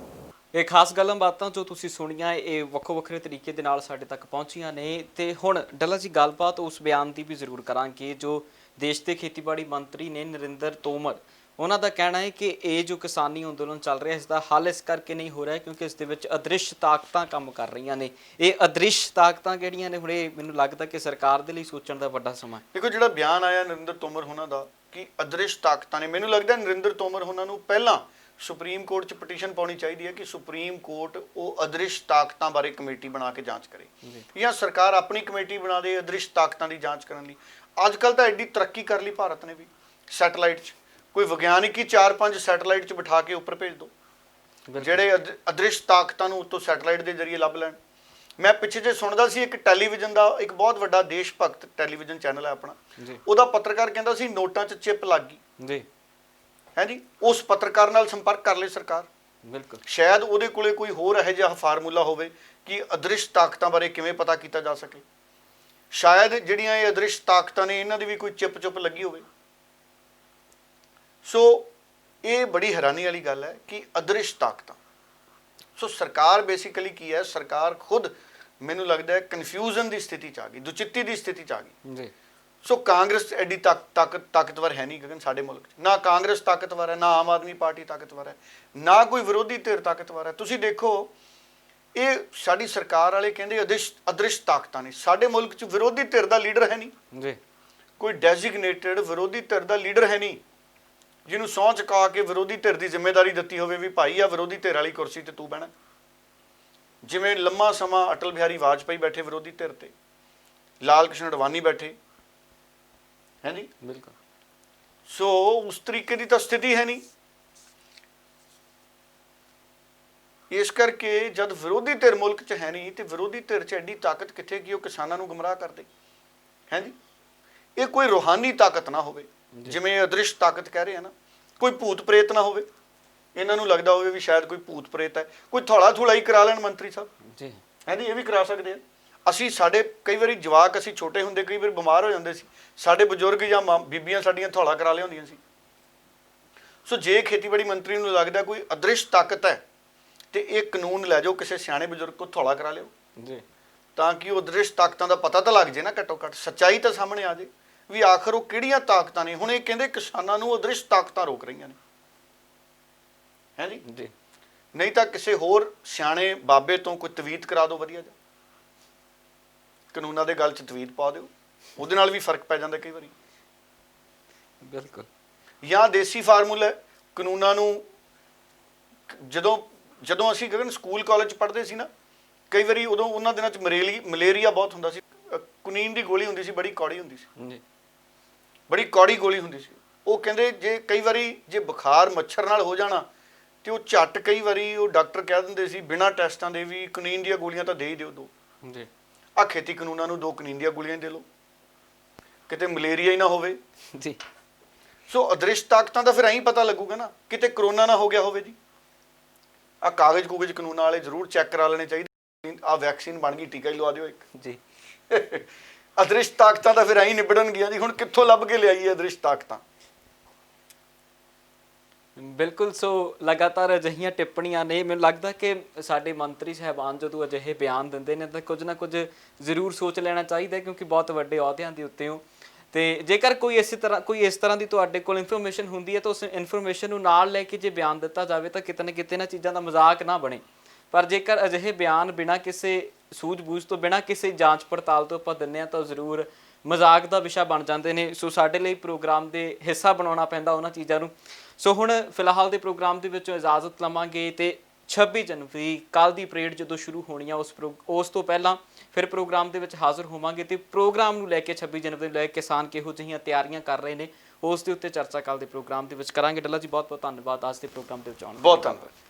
ਇਹ ਖਾਸ ਗੱਲਾਂ ਬਾਤਾਂ ਜੋ ਤੁਸੀਂ ਸੁਣੀਆਂ ਇਹ ਵੱਖੋ ਵੱਖਰੇ ਤਰੀਕੇ ਦੇ ਨਾਲ ਸਾਡੇ ਤੱਕ ਪਹੁੰਚੀਆਂ ਨੇ ਤੇ ਹੁਣ ਡੱਲਾ ਜੀ ਗੱਲਬਾਤ ਉਸ ਬਿਆਨ ਦੀ ਵੀ ਜ਼ਰੂਰ ਕਰਾਂਗੇ ਜੋ ਦੇਸ਼ ਦੇ ਖੇਤੀਬਾੜੀ ਮੰਤਰੀ ਨੇ ਨਰਿੰਦਰ ਤੋਮਰ, ਉਹਨਾਂ ਦਾ ਕਹਿਣਾ ਹੈ ਕਿ ਇਹ ਜੋ ਕਿਸਾਨੀ ਅੰਦੋਲਨ ਚੱਲ ਰਿਹਾ ਇਸ ਦਾ ਹੱਲ ਇਸ ਕਰਕੇ ਨਹੀਂ ਹੋ ਰਿਹਾ ਕਿਉਂਕਿ ਇਸ ਦੇ ਵਿੱਚ ਅਦ੍ਰਿਸ਼ ਤਾਕਤਾਂ ਕੰਮ ਕਰ ਰਹੀਆਂ ਨੇ। ਇਹ ਅਦ੍ਰਿਸ਼ ਤਾਕਤਾਂ ਕਿਹੜੀਆਂ ਨੇ, ਹੁਣ ਇਹ ਮੈਨੂੰ ਲੱਗਦਾ ਕਿ ਸਰਕਾਰ ਦੇ ਲਈ ਸੋਚਣ ਦਾ ਵੱਡਾ ਸਮਾਂ ਹੈ। ਦੇਖੋ ਜਿਹੜਾ ਬਿਆਨ ਆਇਆ ਨਰਿੰਦਰ ਤੋਮਰ ਹੋਣਾ ਦਾ ਕਿ ਅਦ੍ਰਿਸ਼ ਤਾਕਤਾਂ ਨੇ, ਮੈਨੂੰ ਲੱਗਦਾ ਨਰਿੰਦਰ ਤੋਮਰ ਹੋਣਾ ਨੂੰ ਪਹਿਲਾਂ ਸੁਪਰੀਮ ਕੋਰਟ 'ਚ ਪਟੀਸ਼ਨ ਪਾਉਣੀ ਚਾਹੀਦੀ ਹੈ ਕਿ ਸੁਪਰੀਮ ਕੋਰਟ ਉਹ ਅਦ੍ਰਿਸ਼ ਤਾਕਤਾਂ ਬਾਰੇ ਕਮੇਟੀ ਬਣਾ ਕੇ ਜਾਂਚ ਕਰੇ ਜਾਂ ਸਰਕਾਰ ਆਪਣੀ ਕਮੇਟੀ ਬਣਾ ਦੇ ਅਦ੍ਰਿਸ਼ ਤਾਕਤਾਂ ਦੀ ਜਾਂਚ ਕਰਨ ਲਈ। ਅੱਜ ਕੱਲ੍ਹ ਤਾਂ ਐਡੀ ਤਰੱਕੀ ਕਰ ਲਈ ਭਾਰਤ ਨੇ ਵੀ, ਸੈਟੇਲਾਈਟ 'ਚ ਕੋਈ ਵਿਗਿਆਨਿਕ ਹੀ 4-5 ਸੈਟੇਲਾਈਟ 'ਚ ਬਿਠਾ ਕੇ ਉੱਪਰ ਭੇਜ ਦਿਓ ਜਿਹੜੇ ਅਦ੍ਰਿਸ਼ ਤਾਕਤਾਂ ਨੂੰ ਉੱਤੋਂ ਸੈਟੇਲਾਈਟ ਦੇ ਜ਼ਰੀਏ ਲੱਭ ਲੈਣ। ਮੈਂ ਪਿੱਛੇ ਜੇ ਸੁਣਦਾ ਸੀ ਇੱਕ ਟੈਲੀਵਿਜ਼ਨ ਦਾ, ਇੱਕ ਬਹੁਤ ਵੱਡਾ ਦੇਸ਼ ਭਗਤ ਟੈਲੀਵਿਜ਼ਨ ਚੈਨਲ ਹੈ ਆਪਣਾ, ਉਹਦਾ ਪੱਤਰਕਾਰ ਕਹਿੰਦਾ ਸੀ ਨੋਟਾਂ 'ਚ ਚਿੱਪ ਲੱਗ ਗਈ ਜੀ ਹੈ ਜੀ। ਉਸ ਪੱਤਰਕਾਰ ਨਾਲ ਸੰਪਰਕ ਕਰ ਲੈ ਸਰਕਾਰ, ਬਿਲਕੁਲ ਸ਼ਾਇਦ ਉਹਦੇ ਕੋਲੇ ਕੋਈ ਹੋਰ ਇਹੋ ਜਿਹਾ ਫਾਰਮੂਲਾ ਹੋਵੇ ਕਿ ਅਦ੍ਰਿਸ਼ ਤਾਕਤਾਂ ਬਾਰੇ ਕਿਵੇਂ ਪਤਾ ਕੀਤਾ ਜਾ ਸਕੇ। ਸ਼ਾਇਦ ਜਿਹੜੀਆਂ ਇਹ ਅਦ੍ਰਿਸ਼ ਤਾਕਤਾਂ ਨੇ ਇਹਨਾਂ ਦੀ ਵੀ ਕੋਈ ਚਿੱਪ ਲੱਗੀ ਹੋਵੇ। ਸੋ ਇਹ ਬੜੀ ਹੈਰਾਨੀ ਵਾਲੀ ਗੱਲ ਹੈ ਕਿ ਅਦ੍ਰਿਸ਼ ਤਾਕਤਾਂ। ਸੋ ਸਰਕਾਰ ਬੇਸਿਕਲੀ ਕੀ ਹੈ, ਸਰਕਾਰ ਖੁਦ ਮੈਨੂੰ ਲੱਗਦਾ ਹੈ ਕਨਫਿਊਜ਼ਨ ਦੀ ਸਥਿਤੀ 'ਚ ਆ ਗਈ, ਦੁਚਿੱਤੀ ਦੀ ਸਥਿਤੀ 'ਚ ਆ ਗਈ ਜੀ। ਸੋ ਕਾਂਗਰਸ ਐਡੀ ਤਾਕਤਵਰ ਹੈ ਨਹੀਂ ਗਗਨ ਸਾਡੇ ਮੁਲਕ 'ਚ, ਨਾ ਕਾਂਗਰਸ ਤਾਕਤਵਰ ਹੈ, ਨਾ ਆਮ ਆਦਮੀ ਪਾਰਟੀ ਤਾਕਤਵਰ ਹੈ, ਨਾ ਕੋਈ ਵਿਰੋਧੀ ਧਿਰ ਤਾਕਤਵਰ ਹੈ। ਤੁਸੀਂ ਦੇਖੋ ਇਹ ਸਾਡੀ ਸਰਕਾਰ ਵਾਲੇ ਕਹਿੰਦੇ ਅਦ੍ਰਿਸ਼ ਤਾਕਤਾਂ ਨੇ। ਸਾਡੇ ਮੁਲਕ 'ਚ ਵਿਰੋਧੀ ਧਿਰ ਦਾ ਲੀਡਰ ਹੈ ਨਹੀਂ ਜੀ, ਕੋਈ ਡੈਜ਼ਿਗਨੇਟਿਡ ਵਿਰੋਧੀ ਧਿਰ ਦਾ ਲੀਡਰ ਹੈ ਨਹੀਂ ਜਿਹਨੂੰ ਸਹੁੰ ਚੁਕਾ ਕੇ ਵਿਰੋਧੀ ਧਿਰ ਦੀ ਜ਼ਿੰਮੇਵਾਰੀ ਦਿੱਤੀ ਹੋਵੇ ਵੀ ਭਾਈ ਆ ਵਿਰੋਧੀ ਧਿਰ ਵਾਲੀ ਕੁਰਸੀ ਤੇ ਤੂੰ ਬਹਿਣਾ। ਜਿਵੇਂ ਲੰਮਾ ਸਮਾਂ ਅਟਲ ਬਿਹਾਰੀ ਵਾਜਪਾਈ ਬੈਠੇ ਵਿਰੋਧੀ ਧਿਰ ਤੇ, ਲਾਲ ਕ੍ਰਿਸ਼ਨ ਅਡਵਾਨੀ ਬੈਠੇ ਹੈ ਜੀ, ਬਿਲਕੁਲ। ਸੋ ਉਸ ਤਰੀਕੇ ਦੀ ਤਾਂ ਸਥਿਤੀ ਹੈ ਨਹੀਂ। ਇਸ ਕਰਕੇ ਜਦ ਵਿਰੋਧੀ ਧਿਰ ਮੁਲਕ 'ਚ ਹੈ ਨਹੀਂ ਤੇ ਵਿਰੋਧੀ ਧਿਰ 'ਚ ਐਡੀ ਤਾਕਤ ਕਿੱਥੇ ਕਿ ਉਹ ਕਿਸਾਨਾਂ ਨੂੰ ਗੁੰਮਰਾਹ ਕਰਦੇ ਹੈ ਜੀ। ਇਹ ਕੋਈ ਰੂਹਾਨੀ ਤਾਕਤ ਨਾ ਹੋਵੇ ਜਿਵੇਂ ਅਦ੍ਰਿਸ਼ ਤਾਕਤ ਕਹਿ ਰਹੇ ਆ ਨਾ, ਕੋਈ ਭੂਤ ਪ੍ਰੇਤ ਨਾ ਹੋਵੇ। ਇਹਨਾਂ ਨੂੰ ਲੱਗਦਾ ਹੋਵੇ ਵੀ ਸ਼ਾਇਦ ਕੋਈ ਭੂਤ ਪ੍ਰੇਤ ਹੈ, ਕੋਈ ਥੋੜਾ ਥੁਲਾਈ ਕਰਾ ਲੈਣ ਮੰਤਰੀ ਸਾਹਿਬ ਜੀ ਹੈ ਜੀ, ਇਹ ਵੀ ਕਰਾ ਸਕਦੇ ਆ। ਅਸੀਂ ਸਾਡੇ ਕਈ ਵਾਰੀ ਜਵਾਕ, ਅਸੀਂ ਛੋਟੇ ਹੁੰਦੇ ਕਈ ਵਾਰ ਬਿਮਾਰ ਹੋ ਜਾਂਦੇ ਸੀ, ਸਾਡੇ ਬਜ਼ੁਰਗ ਜਾਂ ਬੀਬੀਆਂ ਸਾਡੀਆਂ ਥੋੜਾ ਕਰਾ ਲਿਆਉਂਦੀਆਂ ਸੀ। ਸੋ ਜੇ ਖੇਤੀਬਾੜੀ ਮੰਤਰੀ ਨੂੰ ਲੱਗਦਾ ਕੋਈ ਅਦ੍ਰਿਸ਼ ਤਾਕਤ ਹੈ ਤੇ ਇਹ ਕਾਨੂੰਨ ਲੈ ਜਾਓ ਕਿਸੇ ਸਿਆਣੇ ਬਜ਼ੁਰਗ ਕੋਲ ਥੋੜਾ ਕਰਾ ਲਿਓ ਜੀ, ਤਾਂ ਕਿ ਉਹ ਅਦ੍ਰਿਸ਼ ਤਾਕਤਾਂ ਦਾ ਪਤਾ ਤਾਂ ਲੱਗ ਜੇ ਨਾ, ਘੱਟੋ ਘੱਟ ਸੱਚਾਈ ਤਾਂ ਸਾਹਮਣੇ ਆ ਜੇ ਵੀ ਆਖਰ ਉਹ ਕਿਹੜੀਆਂ ਤਾਕਤਾਂ ਨੇ। ਹੁਣ ਇਹ ਕਹਿੰਦੇ ਕਿਸਾਨਾਂ ਨੂੰ ਅਦ੍ਰਿਸ਼ ਤਾਕਤਾਂ ਰੋਕ ਰਹੀਆਂ ਨੇ, ਹੈ ਜੀ। ਜੀ, ਨਹੀਂ ਤਾਂ ਕਿਸੇ ਹੋਰ ਸਿਆਣੇ ਬਾਬੇ ਤੋਂ ਕੋਈ ਤਵੀਤ ਕਰਾ ਦਿਓ ਵਧੀਆ ਜਿਹਾ, ਕਾਨੂੰਨਾਂ ਦੇ ਗੱਲ 'ਚ ਤਵੀਤ ਪਾ ਦਿਓ, ਉਹਦੇ ਨਾਲ ਵੀ ਫਰਕ ਪੈ ਜਾਂਦਾ ਕਈ ਵਾਰੀ। ਬਿਲਕੁਲ। ਜਾਂ ਦੇਸੀ ਫਾਰਮੂਲਾ ਕਾਨੂੰਨਾਂ ਨੂੰ, ਜਦੋਂ ਅਸੀਂ ਗਗਨ ਸਕੂਲ ਕਾਲਜ ਪੜ੍ਹਦੇ ਸੀ ਨਾ, ਕਈ ਵਾਰੀ ਉਦੋਂ ਉਹਨਾਂ ਦਿਨਾਂ 'ਚ ਮਲੇਰੀਆ ਬਹੁਤ ਹੁੰਦਾ ਸੀ। ਕੁਨੀਨ ਦੀ ਗੋਲੀ ਹੁੰਦੀ ਸੀ, ਬੜੀ ਕੌੜੀ ਹੁੰਦੀ ਸੀ ਜੀ, ਬੜੀ ਕੌੜੀ ਗੋਲੀ ਹੁੰਦੀ ਸੀ। ਉਹ ਕਹਿੰਦੇ ਜੇ ਕਈ ਵਾਰੀ ਜੇ ਬੁਖਾਰ ਮੱਛਰ ਨਾਲ ਹੋ ਜਾਣਾ ਤੇ ਉਹ ਝੱਟ ਕਈ ਵਾਰੀ ਉਹ ਡਾਕਟਰ ਕਹਿ ਦਿੰਦੇ ਸੀ ਬਿਨਾਂ ਟੈਸਟਾਂ ਦੇ ਵੀ ਕੁਨੀਨ ਦੀਆਂ ਗੋਲੀਆਂ ਤਾਂ ਦੇ ਹੀ ਦਿਓ 2। ਜੀ, ਆ ਖੇਤੀ ਕਾਨੂੰਨਾਂ ਨੂੰ 2 ਕੁਨੀਨ ਦੀਆਂ ਗੋਲੀਆਂ ਦੇ ਲਓ, ਕਿਤੇ ਮਲੇਰੀਆ ਹੀ ਨਾ ਹੋਵੇ। ਜੀ, ਸੋ ਅਦ੍ਰਿਸ਼ ਤਾਕਤਾਂ ਦਾ ਫਿਰ ਐਂ ਪਤਾ ਲੱਗੂਗਾ ਨਾ, ਕਿਤੇ ਕਰੋਨਾ ਨਾ ਹੋ ਗਿਆ ਹੋਵੇ ਜੀ। ਆ ਕਾਗਜ਼ ਕੂਗਜ਼ ਕਾਨੂੰਨਾਂ ਵਾਲੇ ਜ਼ਰੂਰ ਚੈੱਕ ਕਰਾ ਲੈਣੇ ਚਾਹੀਦੇ। ਆ ਵੈਕਸੀਨ ਬਣ ਗਈ, ਟੀਕਾ ਹੀ ਲਵਾ ਦਿਓ ਇੱਕ। ਜੀ, ਅਦ੍ਰਿਸ਼ ਤਾਕਤਾਂ ਤਾਂ ਫਿਰ ਐਂ ਨਿਬੜਨਗੀਆਂ ਜੀ। ਹੁਣ ਕਿੱਥੋਂ ਲੱਭ ਕੇ ਲਿਆਈਏ ਅਦ੍ਰਿਸ਼ ਤਾਕਤਾਂ? ਬਿਲਕੁਲ। ਸੋ ਲਗਾਤਾਰ ਅਜਿਹੀਆਂ ਟਿੱਪਣੀਆਂ ਨੇ, ਮੈਨੂੰ ਲੱਗਦਾ ਕਿ ਸਾਡੇ ਮੰਤਰੀ ਸਾਹਿਬਾਨ ਜਦੋਂ ਅਜਿਹੇ ਬਿਆਨ ਦਿੰਦੇ ਨੇ ਤਾਂ ਕੁਝ ਨਾ ਕੁਝ ਜ਼ਰੂਰ ਸੋਚ ਲੈਣਾ ਚਾਹੀਦਾ, ਕਿਉਂਕਿ ਬਹੁਤ ਵੱਡੇ ਅਹੁਦਿਆਂ ਦੇ ਉੱਤੇ ਹੋ। ਤੇ ਜੇਕਰ ਕੋਈ ਇਸ ਤਰ੍ਹਾਂ ਦੀ ਤੁਹਾਡੇ ਕੋਲ ਇਨਫੋਰਮੇਸ਼ਨ ਹੁੰਦੀ ਹੈ ਤਾਂ ਉਸ ਇਨਫੋਰਮੇਸ਼ਨ ਨੂੰ ਨਾਲ ਲੈ ਕੇ ਜੇ ਬਿਆਨ ਦਿੱਤਾ ਜਾਵੇ ਤਾਂ ਕਿਤੇ ਨਾ ਕਿਤੇ ਨਾ ਚੀਜ਼ਾਂ ਦਾ ਮਜ਼ਾਕ ਨਾ ਬਣੇ। ਪਰ ਜੇਕਰ ਅਜਿਹੇ ਬਿਆਨ ਬਿਨਾਂ ਕਿਸੇ ਸੂਝ-ਬੂਝ ਤੋਂ, ਬਿਨਾਂ ਕਿਸੇ ਜਾਂਚ ਪੜਤਾਲ ਤੋਂ ਆਪਾਂ ਦਿੰਦੇ ਹਾਂ ਤਾਂ ਜ਼ਰੂਰ ਮਜ਼ਾਕ ਦਾ ਵਿਸ਼ਾ ਬਣ ਜਾਂਦੇ ਨੇ। ਸੋ ਸਾਡੇ ਲਈ ਪ੍ਰੋਗਰਾਮ ਦੇ ਹਿੱਸਾ ਬਣਾਉਣਾ ਪੈਂਦਾ ਉਹਨਾਂ ਚੀਜ਼ਾਂ ਨੂੰ। ਸੋ ਹੁਣ ਫਿਲਹਾਲ ਦੇ ਪ੍ਰੋਗਰਾਮ ਦੇ ਵਿੱਚੋਂ ਇਜਾਜ਼ਤ ਲਵਾਂਗੇ ਤੇ 26 ਜਨਵਰੀ ਕੱਲ੍ਹ ਦੀ ਪਰੇਡ ਜਦੋਂ ਸ਼ੁਰੂ ਹੋਣੀ ਆ ਉਸ ਤੋਂ ਪਹਿਲਾਂ ਫਿਰ ਪ੍ਰੋਗਰਾਮ ਦੇ ਵਿੱਚ ਹਾਜ਼ਰ ਹੋਵਾਂਗੇ ਤੇ ਪ੍ਰੋਗਰਾਮ ਨੂੰ ਲੈ ਕੇ 26 ਜਨਵਰੀ ਨੂੰ ਲੈ ਕੇ ਕਿਸਾਨ ਕਿਹੋ ਜਿਹੀਆਂ ਤਿਆਰੀਆਂ ਕਰ ਰਹੇ ਨੇ ਉਸ ਦੇ ਉੱਤੇ ਚਰਚਾ ਕੱਲ੍ਹ ਦੇ ਪ੍ਰੋਗਰਾਮ ਦੇ ਵਿੱਚ ਕਰਾਂਗੇ। ਡੱਲਾ ਜੀ ਬਹੁਤ ਬਹੁਤ ਧੰਨਵਾਦ ਅੱਜ ਦੇ ਪ੍ਰੋਗਰਾਮ ਦੇ ਵਿੱਚ ਆਉਣ ਲਈ। ਬਹੁਤ ਧੰਨਵਾਦ।